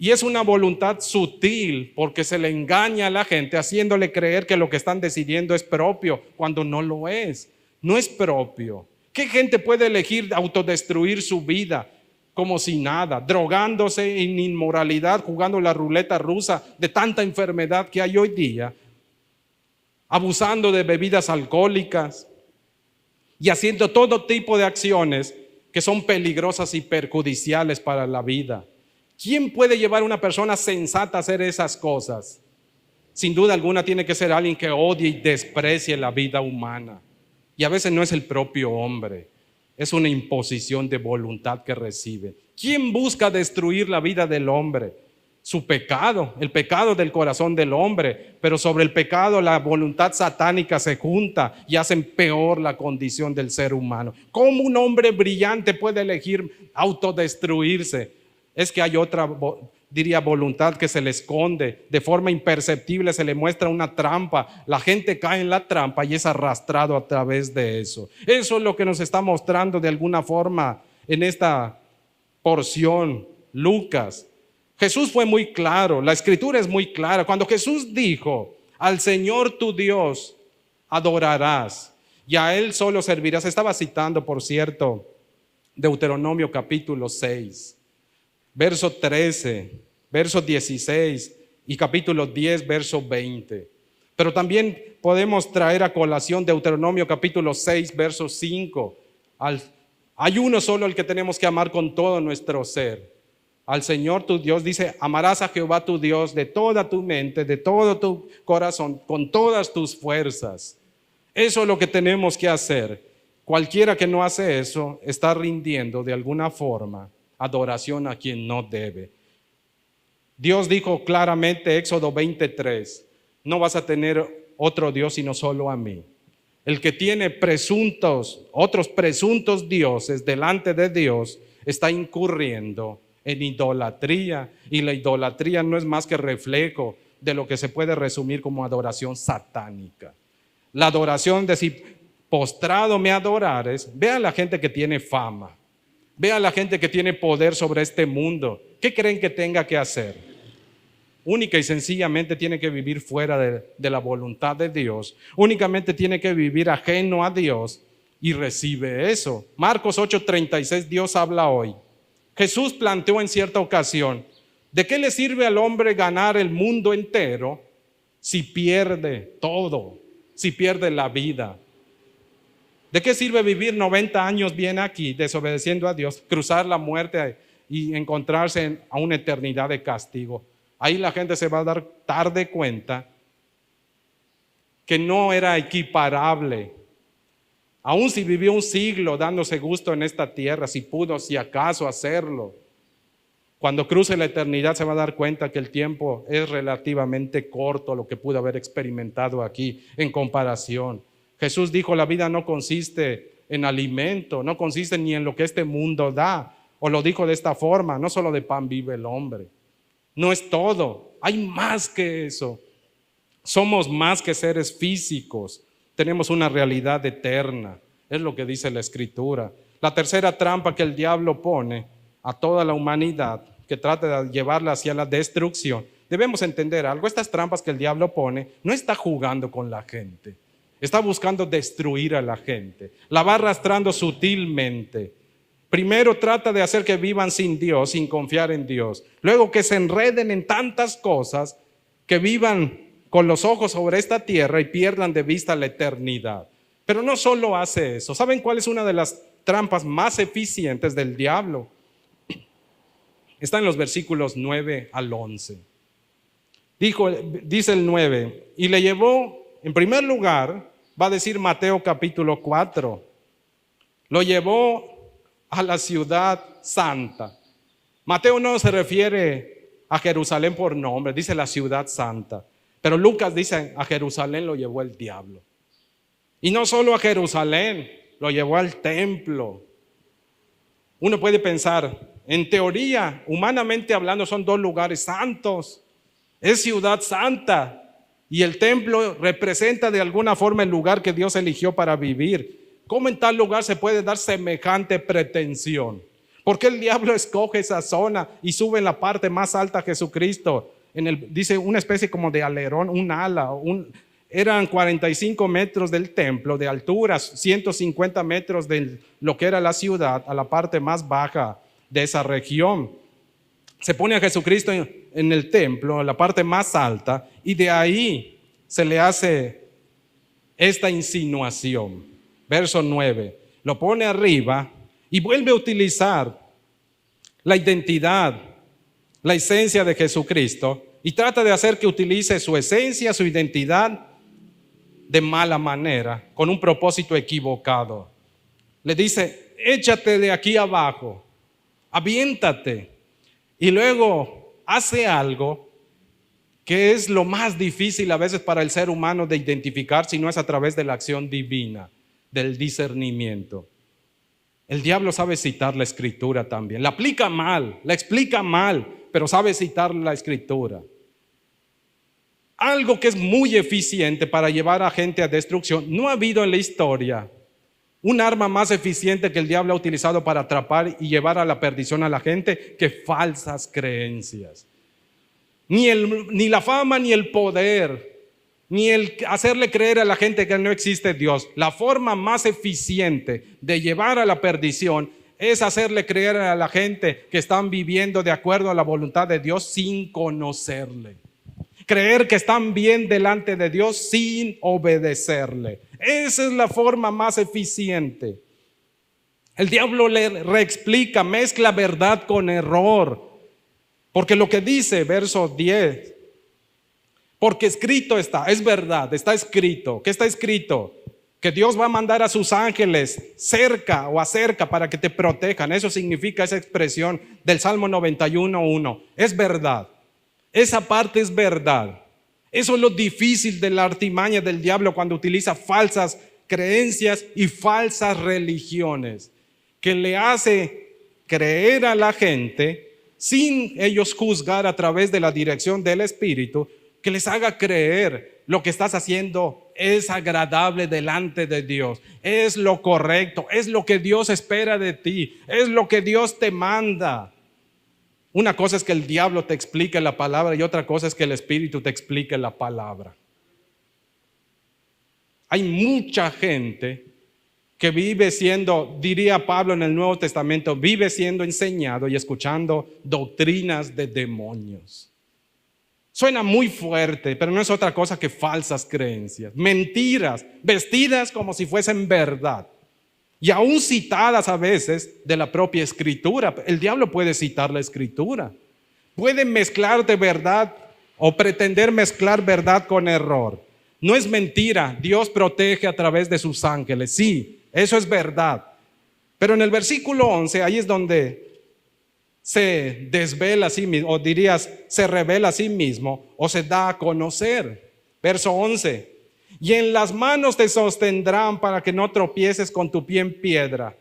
Y es una voluntad sutil porque se le engaña a la gente haciéndole creer que lo que están decidiendo es propio cuando no lo es. No es propio. ¿Qué gente puede elegir autodestruir su vida como si nada, drogándose en inmoralidad, jugando la ruleta rusa de tanta enfermedad que hay hoy día, abusando de bebidas alcohólicas y haciendo todo tipo de acciones que son peligrosas y perjudiciales para la vida? ¿Quién puede llevar a una persona sensata a hacer esas cosas? Sin duda alguna tiene que ser alguien que odie y desprecie la vida humana. Y a veces no es el propio hombre, es una imposición de voluntad que recibe. ¿Quién busca destruir la vida del hombre? Su pecado, el pecado del corazón del hombre. Pero sobre el pecado la voluntad satánica se junta y hacen peor la condición del ser humano. ¿Cómo un hombre brillante puede elegir autodestruirse? Es que hay otra, voluntad que se le esconde, de forma imperceptible se le muestra una trampa, la gente cae en la trampa y es arrastrado a través de eso. Eso es lo que nos está mostrando de alguna forma en esta porción Lucas. Jesús fue muy claro, la escritura es muy clara. Cuando Jesús dijo, al Señor tu Dios adorarás y a Él solo servirás, estaba citando, por cierto, Deuteronomio capítulo 6. Verso 13, verso 16 y capítulo 10, verso 20. Pero también podemos traer a colación Deuteronomio capítulo 6, verso 5. Hay uno solo al que tenemos que amar con todo nuestro ser. Al Señor tu Dios, dice, amarás a Jehová tu Dios de toda tu mente, de todo tu corazón, con todas tus fuerzas. Eso es lo que tenemos que hacer. Cualquiera que no hace eso está rindiendo de alguna forma adoración a quien no debe. Dios dijo claramente, Éxodo 23, no vas a tener otro Dios sino solo a mí. El que tiene otros presuntos dioses delante de Dios está incurriendo en idolatría, y la idolatría no es más que reflejo de lo que se puede resumir como adoración satánica. La adoración de si postrado me adorares, ve a la gente que tiene fama. Ve a la gente que tiene poder sobre este mundo. ¿Qué creen que tenga que hacer? Única y sencillamente tiene que vivir fuera de la voluntad de Dios. Únicamente tiene que vivir ajeno a Dios y recibe eso. Marcos 8:36, Dios habla hoy. Jesús planteó en cierta ocasión, ¿de qué le sirve al hombre ganar el mundo entero si pierde todo, si pierde la vida? ¿De qué sirve vivir 90 años bien aquí, desobedeciendo a Dios, cruzar la muerte y encontrarse a una eternidad de castigo? Ahí la gente se va a dar tarde cuenta que no era equiparable. Aun si vivió un siglo dándose gusto en esta tierra, si pudo, si acaso hacerlo, cuando cruce la eternidad se va a dar cuenta que el tiempo es relativamente corto, lo que pudo haber experimentado aquí en comparación. Jesús dijo, la vida no consiste en alimento, no consiste ni en lo que este mundo da. O lo dijo de esta forma, no solo de pan vive el hombre. No es todo, hay más que eso. Somos más que seres físicos, tenemos una realidad eterna. Es lo que dice la Escritura. La tercera trampa que el diablo pone a toda la humanidad, que trata de llevarla hacia la destrucción. Debemos entender algo, estas trampas que el diablo pone, no está jugando con la gente. Está buscando destruir a la gente. La va arrastrando sutilmente. Primero trata de hacer que vivan sin Dios, sin confiar en Dios. Luego que se enreden en tantas cosas, que vivan con los ojos sobre esta tierra y pierdan de vista la eternidad. Pero no solo hace eso. ¿Saben cuál es una de las trampas más eficientes del diablo? Está en los versículos 9 al 11. Dice el 9, y le llevó, en primer lugar, va a decir Mateo capítulo 4, lo llevó a la ciudad santa. Mateo no se refiere a Jerusalén por nombre, dice la ciudad santa. Pero Lucas dice, a Jerusalén lo llevó el diablo. Y no solo a Jerusalén, lo llevó al templo. Uno puede pensar, en teoría, humanamente hablando, son dos lugares santos. Es ciudad santa y el templo representa de alguna forma el lugar que Dios eligió para vivir. ¿Cómo en tal lugar se puede dar semejante pretensión? ¿Por qué el diablo escoge esa zona y sube en la parte más alta a Jesucristo? Dice una especie como de alerón, un ala, eran 45 metros del templo de altura, 150 metros de lo que era la ciudad a la parte más baja de esa región. Se pone a Jesucristo en el templo, en la parte más alta, y de ahí se le hace esta insinuación. Verso 9, lo pone arriba y vuelve a utilizar la identidad, la esencia de Jesucristo, y trata de hacer que utilice su esencia, su identidad de mala manera, con un propósito equivocado. Le dice, échate de aquí abajo, aviéntate. Y luego hace algo que es lo más difícil a veces para el ser humano de identificar, si no es a través de la acción divina, del discernimiento. El diablo sabe citar la escritura también, la aplica mal, la explica mal, pero sabe citar la escritura. Algo que es muy eficiente para llevar a gente a destrucción. No ha habido en la historia un arma más eficiente que el diablo ha utilizado para atrapar y llevar a la perdición a la gente que falsas creencias. Ni la fama, ni el poder, ni el hacerle creer a la gente que no existe Dios. La forma más eficiente de llevar a la perdición es hacerle creer a la gente que están viviendo de acuerdo a la voluntad de Dios sin conocerle. Creer que están bien delante de Dios sin obedecerle. Esa es la forma más eficiente. El diablo le reexplica, mezcla verdad con error. Porque lo que dice, verso 10, porque escrito está, es verdad, está escrito. ¿Qué está escrito? Que Dios va a mandar a sus ángeles cerca o acerca para que te protejan. Eso significa esa expresión del Salmo 91:1. Es verdad. Esa parte es verdad. Eso es lo difícil de la artimaña del diablo cuando utiliza falsas creencias y falsas religiones, que le hace creer a la gente sin ellos juzgar a través de la dirección del Espíritu, que les haga creer lo que estás haciendo es agradable delante de Dios, es lo correcto, es lo que Dios espera de ti, es lo que Dios te manda. Una cosa es que el diablo te explique la palabra y otra cosa es que el Espíritu te explique la palabra. Hay mucha gente que vive siendo, diría Pablo en el Nuevo Testamento, vive siendo enseñado y escuchando doctrinas de demonios. Suena muy fuerte, pero no es otra cosa que falsas creencias, mentiras, vestidas como si fuesen verdad. Y aún citadas a veces de la propia escritura. El diablo puede citar la escritura. Puede mezclar de verdad o pretender mezclar verdad con error. No es mentira, Dios protege a través de sus ángeles. Sí, eso es verdad. Pero en el versículo 11, ahí es donde se desvela a sí mismo, o dirías, se revela a sí mismo, o se da a conocer. Verso 11. Y en las manos te sostendrán para que no tropieces con tu pie en piedra.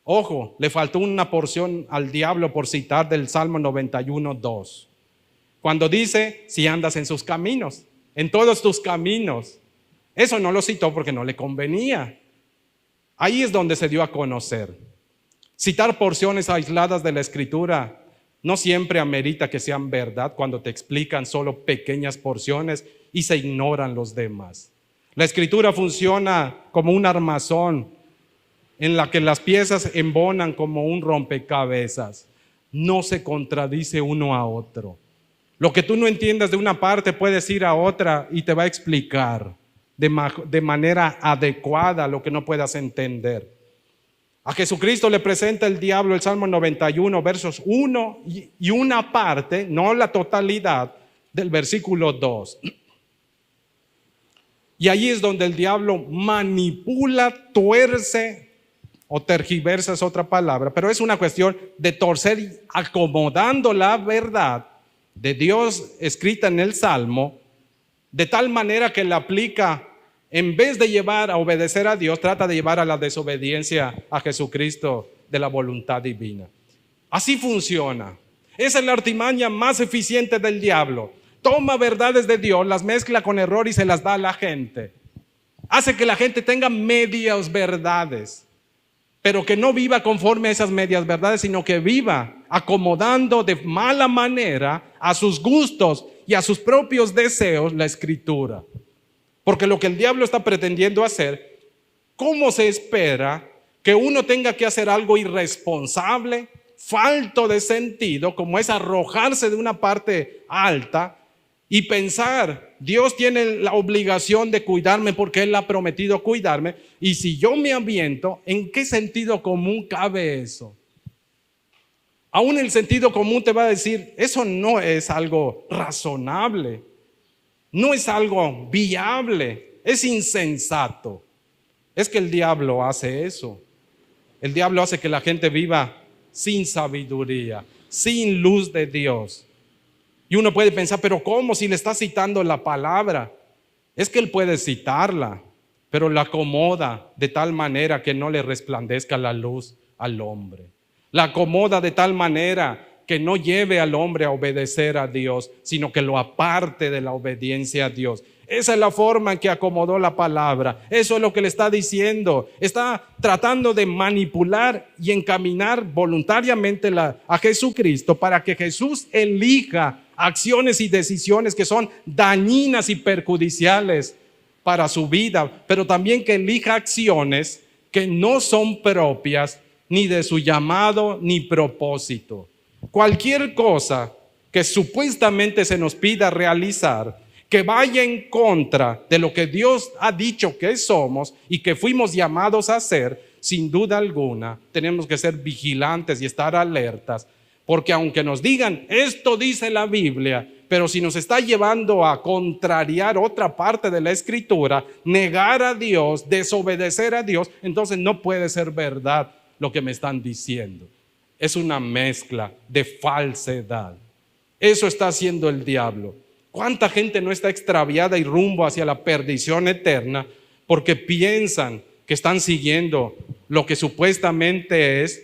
Ojo, le faltó una porción al diablo por citar del Salmo 91:2. Cuando dice, si andas en sus caminos, en todos tus caminos. Eso no lo citó porque no le convenía. Ahí es donde se dio a conocer. Citar porciones aisladas de la Escritura no siempre amerita que sean verdad cuando te explican solo pequeñas porciones y se ignoran los demás. La Escritura funciona como un armazón en la que las piezas embonan como un rompecabezas. No se contradice uno a otro. Lo que tú no entiendas de una parte puedes ir a otra y te va a explicar de manera adecuada lo que no puedas entender. A Jesucristo le presenta el diablo el Salmo 91, versos 1 y una parte, no la totalidad, del versículo 2. Y allí es donde el diablo manipula, tuerce o tergiversa, es otra palabra, pero es una cuestión de torcer, acomodando la verdad de Dios escrita en el Salmo, de tal manera que la aplica, en vez de llevar a obedecer a Dios, trata de llevar a la desobediencia a Jesucristo de la voluntad divina. Así funciona. Esa es la artimaña más eficiente del diablo. Toma verdades de Dios, las mezcla con error y se las da a la gente. Hace que la gente tenga medias verdades, pero que no viva conforme a esas medias verdades, sino que viva acomodando de mala manera a sus gustos y a sus propios deseos la Escritura. Porque lo que el diablo está pretendiendo hacer, ¿cómo se espera que uno tenga que hacer algo irresponsable, falto de sentido, como es arrojarse de una parte alta y pensar, Dios tiene la obligación de cuidarme porque Él ha prometido cuidarme, y si yo me aviento, ¿en qué sentido común cabe eso? Aún el sentido común te va a decir, eso no es algo razonable, no es algo viable, es insensato. Es que el diablo hace eso. El diablo hace que la gente viva sin sabiduría, sin luz de Dios. Y uno puede pensar, pero ¿cómo si le está citando la palabra? Es que él puede citarla, pero la acomoda de tal manera que no le resplandezca la luz al hombre. La acomoda de tal manera que no lleve al hombre a obedecer a Dios, sino que lo aparte de la obediencia a Dios. Esa es la forma en que acomodó la palabra. Eso es lo que le está diciendo. Está tratando de manipular y encaminar voluntariamente a Jesucristo para que Jesús elija acciones y decisiones que son dañinas y perjudiciales para su vida, pero también que elija acciones que no son propias ni de su llamado ni propósito. Cualquier cosa que supuestamente se nos pida realizar, que vaya en contra de lo que Dios ha dicho que somos y que fuimos llamados a hacer, sin duda alguna, tenemos que ser vigilantes y estar alertas, porque aunque nos digan, esto dice la Biblia, pero si nos está llevando a contrariar otra parte de la Escritura, negar a Dios, desobedecer a Dios, entonces no puede ser verdad lo que me están diciendo. Es una mezcla de falsedad. Eso está haciendo el diablo. ¿Cuánta gente no está extraviada y rumbo hacia la perdición eterna porque piensan que están siguiendo lo que supuestamente es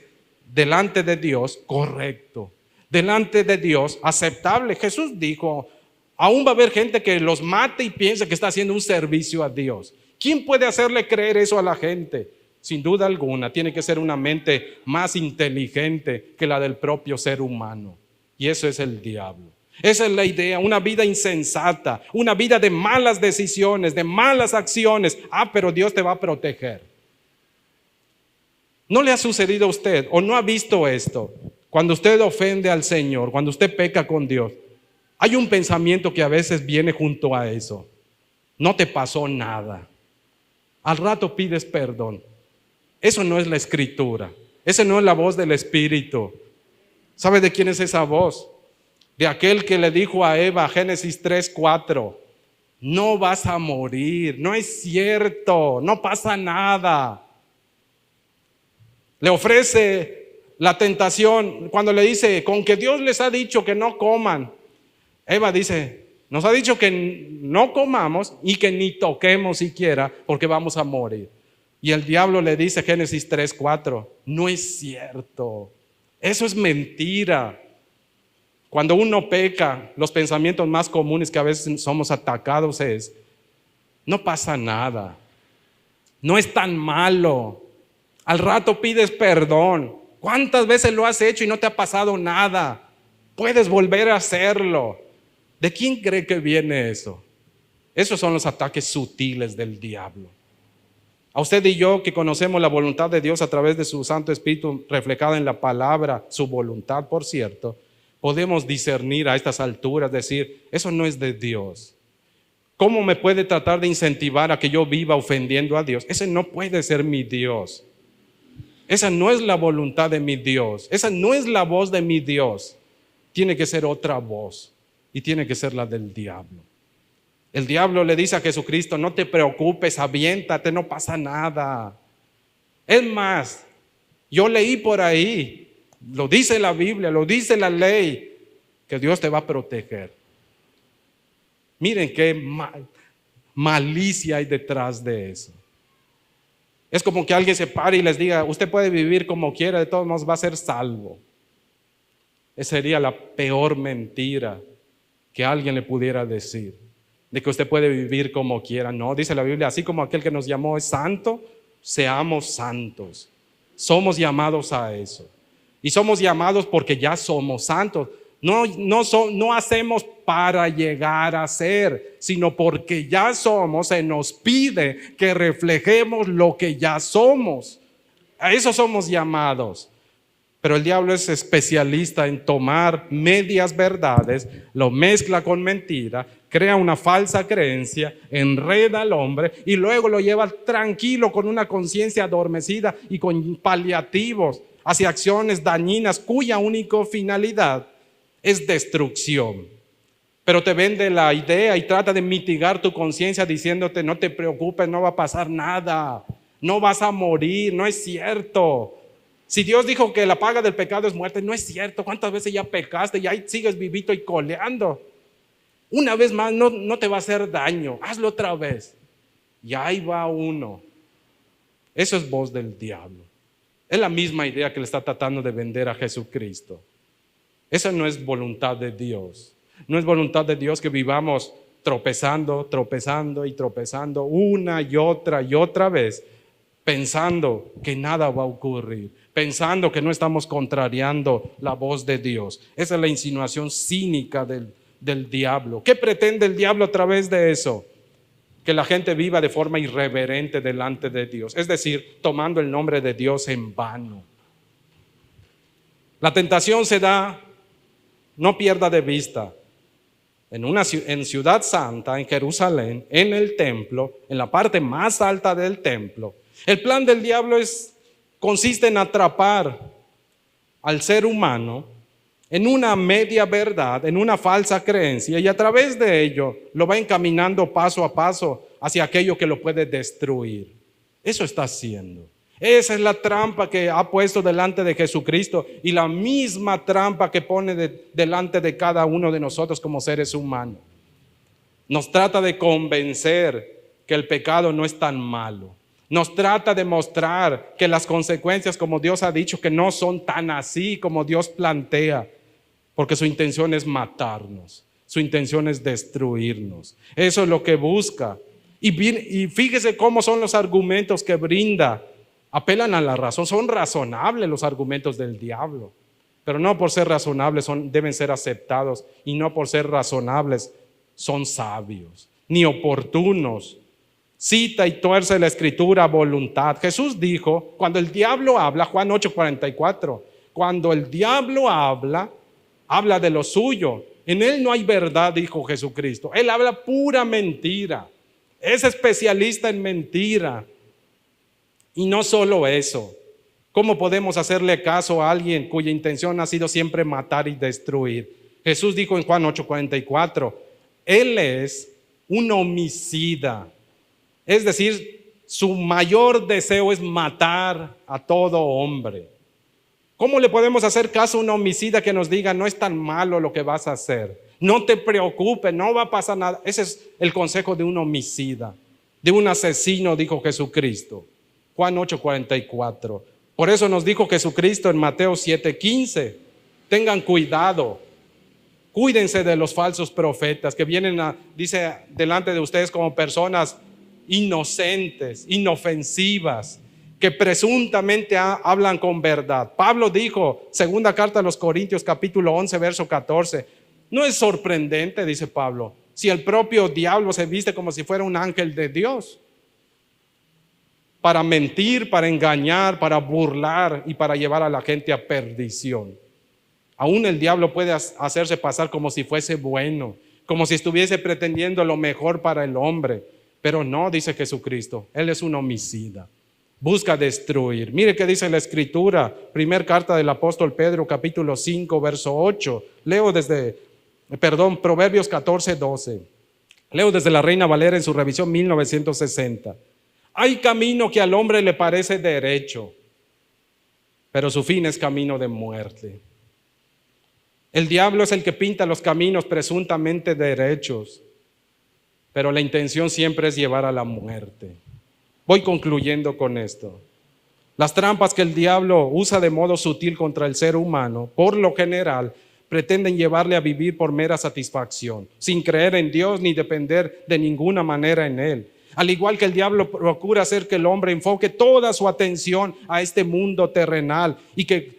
delante de Dios correcto, delante de Dios aceptable? Jesús dijo, aún va a haber gente que los mate y piensa que está haciendo un servicio a Dios. ¿Quién puede hacerle creer eso a la gente? Sin duda alguna, tiene que ser una mente más inteligente que la del propio ser humano. Y eso es el diablo. Esa es la idea, una vida insensata, una vida de malas decisiones, de malas acciones. Pero Dios te va a proteger. ¿No le ha sucedido a usted o no ha visto esto? Cuando usted ofende al Señor, cuando usted peca con Dios, hay un pensamiento que a veces viene junto a eso. No te pasó nada. Al rato pides perdón. Eso no es la Escritura. Esa no es la voz del Espíritu. ¿Sabe de quién es esa voz? De aquel que le dijo a Eva, Génesis 3:4, no vas a morir, no es cierto, no pasa nada. Le ofrece la tentación cuando le dice, con que Dios les ha dicho que no coman. Eva dice, nos ha dicho que no comamos y que ni toquemos siquiera porque vamos a morir. Y el diablo le dice, Génesis 3:4, no es cierto, eso es mentira. Cuando uno peca, los pensamientos más comunes que a veces somos atacados es, no pasa nada, no es tan malo, al rato pides perdón. ¿Cuántas veces lo has hecho y no te ha pasado nada? Puedes volver a hacerlo. ¿De quién cree que viene eso? Esos son los ataques sutiles del diablo. A usted y yo que conocemos la voluntad de Dios a través de su Santo Espíritu reflejada en la palabra, su voluntad por cierto, podemos discernir a estas alturas, decir, eso no es de Dios. ¿Cómo me puede tratar de incentivar a que yo viva ofendiendo a Dios? Ese no puede ser mi Dios. Esa no es la voluntad de mi Dios. Esa no es la voz de mi Dios. Tiene que ser otra voz. y tiene que ser la del diablo. El diablo le dice a Jesucristo: no te preocupes, aviéntate, no pasa nada. Es más, yo leí por ahí, lo dice la Biblia, lo dice la ley, que Dios te va a proteger. Miren qué malicia hay detrás de eso. Es como que alguien se pare y les diga: usted puede vivir como quiera, de todos modos va a ser salvo. Esa sería la peor mentira que alguien le pudiera decir, de que usted puede vivir como quiera. No, dice la Biblia, así como aquel que nos llamó es santo, seamos santos. Somos llamados a eso. Y somos llamados porque ya somos santos. No hacemos para llegar a ser, sino porque ya somos, se nos pide que reflejemos lo que ya somos. A eso somos llamados. Pero el diablo es especialista en tomar medias verdades, lo mezcla con mentira, crea una falsa creencia, enreda al hombre y luego lo lleva tranquilo con una conciencia adormecida y con paliativos hacia acciones dañinas cuya única finalidad es destrucción. Pero te vende la idea y trata de mitigar tu conciencia diciéndote: no te preocupes, no va a pasar nada, no vas a morir, no es cierto. Si Dios dijo que la paga del pecado es muerte, no es cierto. ¿Cuántas veces ya pecaste y ahí sigues vivito y coleando? Una vez más no te va a hacer daño, hazlo otra vez. Y ahí va uno. Eso es voz del diablo. Es la misma idea que le está tratando de vender a Jesucristo. Esa no es voluntad de Dios. No es voluntad de Dios que vivamos tropezando y tropezando una y otra vez, pensando que nada va a ocurrir, pensando que no estamos contrariando la voz de Dios. Esa es la insinuación cínica del diablo. ¿Qué pretende el diablo a través de eso? Que la gente viva de forma irreverente delante de Dios, es decir, tomando el nombre de Dios en vano. La tentación se da, no pierda de vista, en Ciudad Santa, en Jerusalén, en el templo, en la parte más alta del templo. El plan del diablo consiste en atrapar al ser humano en una media verdad, en una falsa creencia, y a través de ello lo va encaminando paso a paso hacia aquello que lo puede destruir. Eso está haciendo. Esa es la trampa que ha puesto delante de Jesucristo y la misma trampa que pone delante de cada uno de nosotros como seres humanos. Nos trata de convencer que el pecado no es tan malo. Nos trata de mostrar que las consecuencias, como Dios ha dicho, que no son tan así como Dios plantea, porque su intención es matarnos, su intención es destruirnos. Eso es lo que busca. Y fíjese cómo son los argumentos que brinda. Apelan a la razón, son razonables los argumentos del diablo, pero no por ser razonables deben ser aceptados, y no por ser razonables son sabios, ni oportunos. Cita y tuerce la escritura a voluntad. Jesús dijo, cuando el diablo habla, Juan 8:44, cuando el diablo habla de lo suyo. En él no hay verdad, dijo Jesucristo. Él habla pura mentira. Es especialista en mentira. Y no solo eso. ¿Cómo podemos hacerle caso a alguien cuya intención ha sido siempre matar y destruir? Jesús dijo en Juan 8:44, él es un homicida. Es decir, su mayor deseo es matar a todo hombre. ¿Cómo le podemos hacer caso a un homicida que nos diga: no es tan malo lo que vas a hacer, no te preocupes, no va a pasar nada? Ese es el consejo de un homicida, de un asesino, dijo Jesucristo. Juan 8:44. Por eso nos dijo Jesucristo en Mateo 7:15, tengan cuidado, cuídense de los falsos profetas que vienen dice, delante de ustedes como personas inocentes, inofensivas, que presuntamente hablan con verdad. Pablo dijo, segunda carta a los Corintios, capítulo 11, verso 14, no es sorprendente, dice Pablo, si el propio diablo se viste como si fuera un ángel de Dios, para mentir, para engañar, para burlar y para llevar a la gente a perdición. Aún el diablo puede hacerse pasar como si fuese bueno, como si estuviese pretendiendo lo mejor para el hombre, pero no, dice Jesucristo, él es un homicida, busca destruir. Mire qué dice la escritura, primera carta del apóstol Pedro, capítulo 5, verso 8, leo desde Proverbios 14:12. Leo desde la Reina Valera en su revisión 1960. Hay camino que al hombre le parece derecho, pero su fin es camino de muerte. El diablo es el que pinta los caminos presuntamente derechos, pero la intención siempre es llevar a la muerte. Voy concluyendo con esto. Las trampas que el diablo usa de modo sutil contra el ser humano, por lo general, pretenden llevarle a vivir por mera satisfacción, sin creer en Dios ni depender de ninguna manera en Él. Al igual que el diablo procura hacer que el hombre enfoque toda su atención a este mundo terrenal y que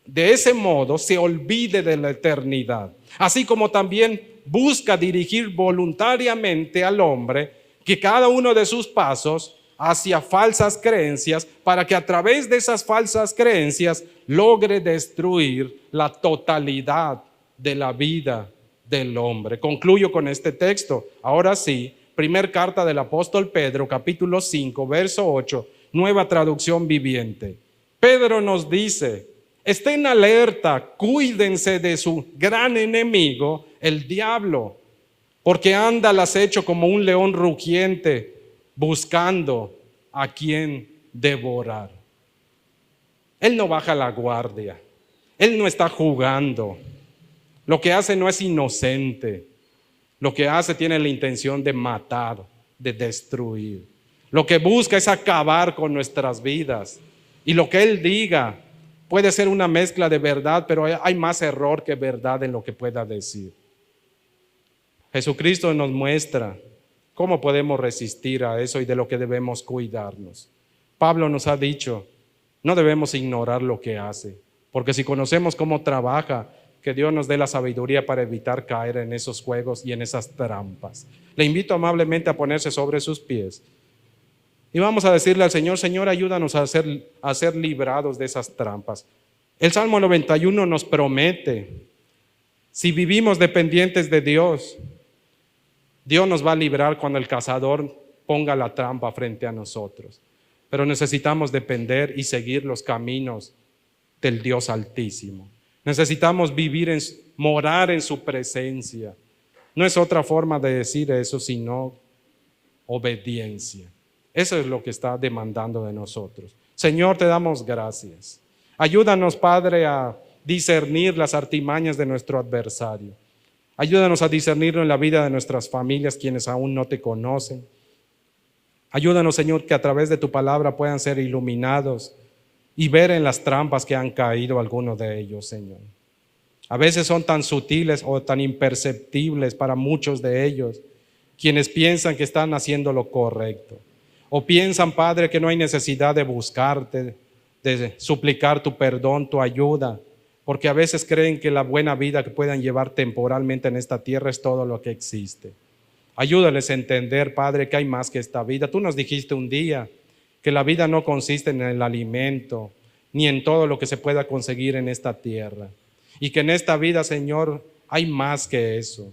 de ese modo se olvide de la eternidad. Así como también busca dirigir voluntariamente al hombre que cada uno de sus pasos hacia falsas creencias para que a través de esas falsas creencias logre destruir la totalidad de la vida del hombre. Concluyo con este texto. Ahora sí, primer carta del apóstol Pedro, capítulo 5, verso 8, nueva traducción viviente. Pedro nos dice: estén alerta, cuídense de su gran enemigo, el diablo, porque anda al acecho como un león rugiente, buscando a quien devorar. Él no baja la guardia, él no está jugando. Lo que hace no es inocente. Lo que hace tiene la intención de matar, de destruir. Lo que busca es acabar con nuestras vidas. Y lo que él diga puede ser una mezcla de verdad, pero hay más error que verdad en lo que pueda decir. Jesucristo nos muestra cómo podemos resistir a eso y de lo que debemos cuidarnos. Pablo nos ha dicho, no debemos ignorar lo que hace, porque si conocemos cómo trabaja, que Dios nos dé la sabiduría para evitar caer en esos juegos y en esas trampas. Le invito amablemente a ponerse sobre sus pies y vamos a decirle al Señor: Señor, ayúdanos a ser librados de esas trampas. El Salmo 91 nos promete, si vivimos dependientes de Dios, Dios nos va a librar cuando el cazador ponga la trampa frente a nosotros. Pero necesitamos depender y seguir los caminos del Dios Altísimo. Necesitamos morar en su presencia. No es otra forma de decir eso, sino obediencia. Eso es lo que está demandando de nosotros. Señor, te damos gracias. Ayúdanos, Padre, a discernir las artimañas de nuestro adversario. Ayúdanos a discernirlo en la vida de nuestras familias, quienes aún no te conocen. Ayúdanos, Señor, que a través de tu palabra puedan ser iluminados y ver en las trampas que han caído algunos de ellos, Señor. A veces son tan sutiles o tan imperceptibles para muchos de ellos, quienes piensan que están haciendo lo correcto. O piensan, Padre, que no hay necesidad de buscarte, de suplicar tu perdón, tu ayuda, porque a veces creen que la buena vida que puedan llevar temporalmente en esta tierra es todo lo que existe. Ayúdales a entender, Padre, que hay más que esta vida. Tú nos dijiste un día que la vida no consiste en el alimento, ni en todo lo que se pueda conseguir en esta tierra. Y que en esta vida, Señor, hay más que eso.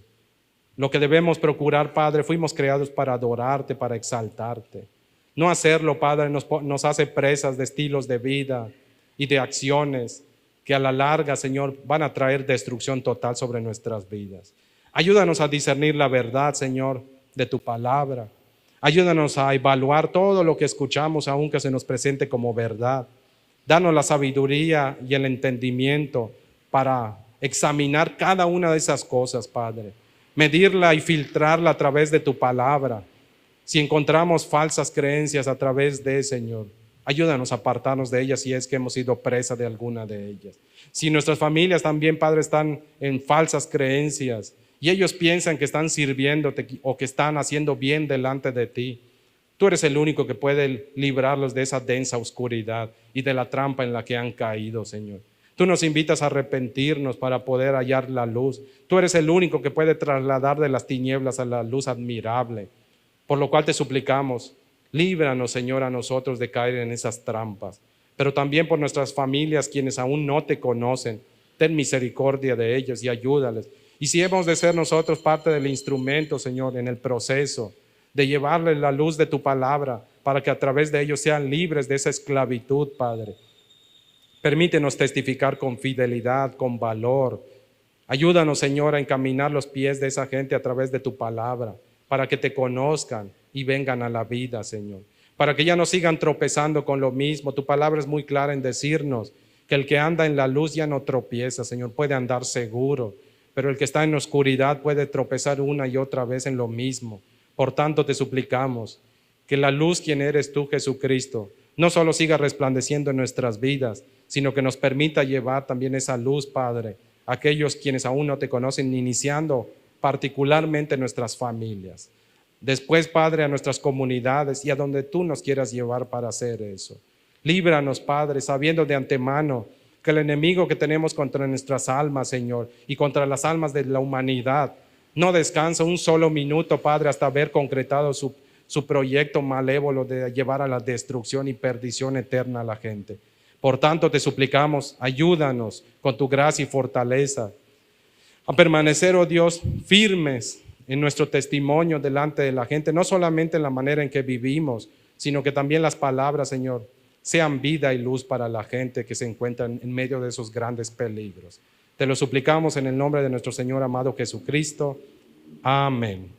Lo que debemos procurar, Padre, fuimos creados para adorarte, para exaltarte. No hacerlo, Padre, nos hace presas de estilos de vida y de acciones que a la larga, Señor, van a traer destrucción total sobre nuestras vidas. Ayúdanos a discernir la verdad, Señor, de tu palabra. Ayúdanos a evaluar todo lo que escuchamos, aunque se nos presente como verdad. Danos la sabiduría y el entendimiento para examinar cada una de esas cosas, Padre. Medirla y filtrarla a través de tu palabra. Si encontramos falsas creencias a través de, Señor, ayúdanos a apartarnos de ellas si es que hemos sido presa de alguna de ellas. Si nuestras familias también, Padre, están en falsas creencias y ellos piensan que están sirviéndote o que están haciendo bien delante de ti, tú eres el único que puede librarlos de esa densa oscuridad y de la trampa en la que han caído, Señor. Tú nos invitas a arrepentirnos para poder hallar la luz. Tú eres el único que puede trasladar de las tinieblas a la luz admirable. Por lo cual te suplicamos, líbranos, Señor, a nosotros de caer en esas trampas, pero también por nuestras familias, quienes aún no te conocen. Ten misericordia de ellos y ayúdales. Y si hemos de ser nosotros parte del instrumento, Señor, en el proceso de llevarles la luz de tu palabra para que a través de ellos sean libres de esa esclavitud, Padre. Permítenos testificar con fidelidad, con valor, Ayúdanos, Señor, a encaminar los pies de esa gente a través de tu palabra, para que te conozcan y vengan a la vida, Señor. Para que ya no sigan tropezando con lo mismo. Tu palabra es muy clara en decirnos que el que anda en la luz ya no tropieza, Señor, puede andar seguro. Pero el que está en la oscuridad puede tropezar una y otra vez en lo mismo. Por tanto, te suplicamos que la luz, quien eres tú, Jesucristo, no solo siga resplandeciendo en nuestras vidas, sino que nos permita llevar también esa luz, Padre, a aquellos quienes aún no te conocen, iniciando particularmente nuestras familias. Después, Padre, a nuestras comunidades y a donde tú nos quieras llevar para hacer eso. Líbranos, Padre, sabiendo de antemano que el enemigo que tenemos contra nuestras almas, Señor, y contra las almas de la humanidad, no descansa un solo minuto, Padre, hasta haber concretado su proyecto malévolo de llevar a la destrucción y perdición eterna a la gente. Por tanto, te suplicamos, ayúdanos con tu gracia y fortaleza a permanecer, oh Dios, firmes en nuestro testimonio delante de la gente, no solamente en la manera en que vivimos, sino que también las palabras, Señor, sean vida y luz para la gente que se encuentra en medio de esos grandes peligros. Te lo suplicamos en el nombre de nuestro Señor amado Jesucristo. Amén.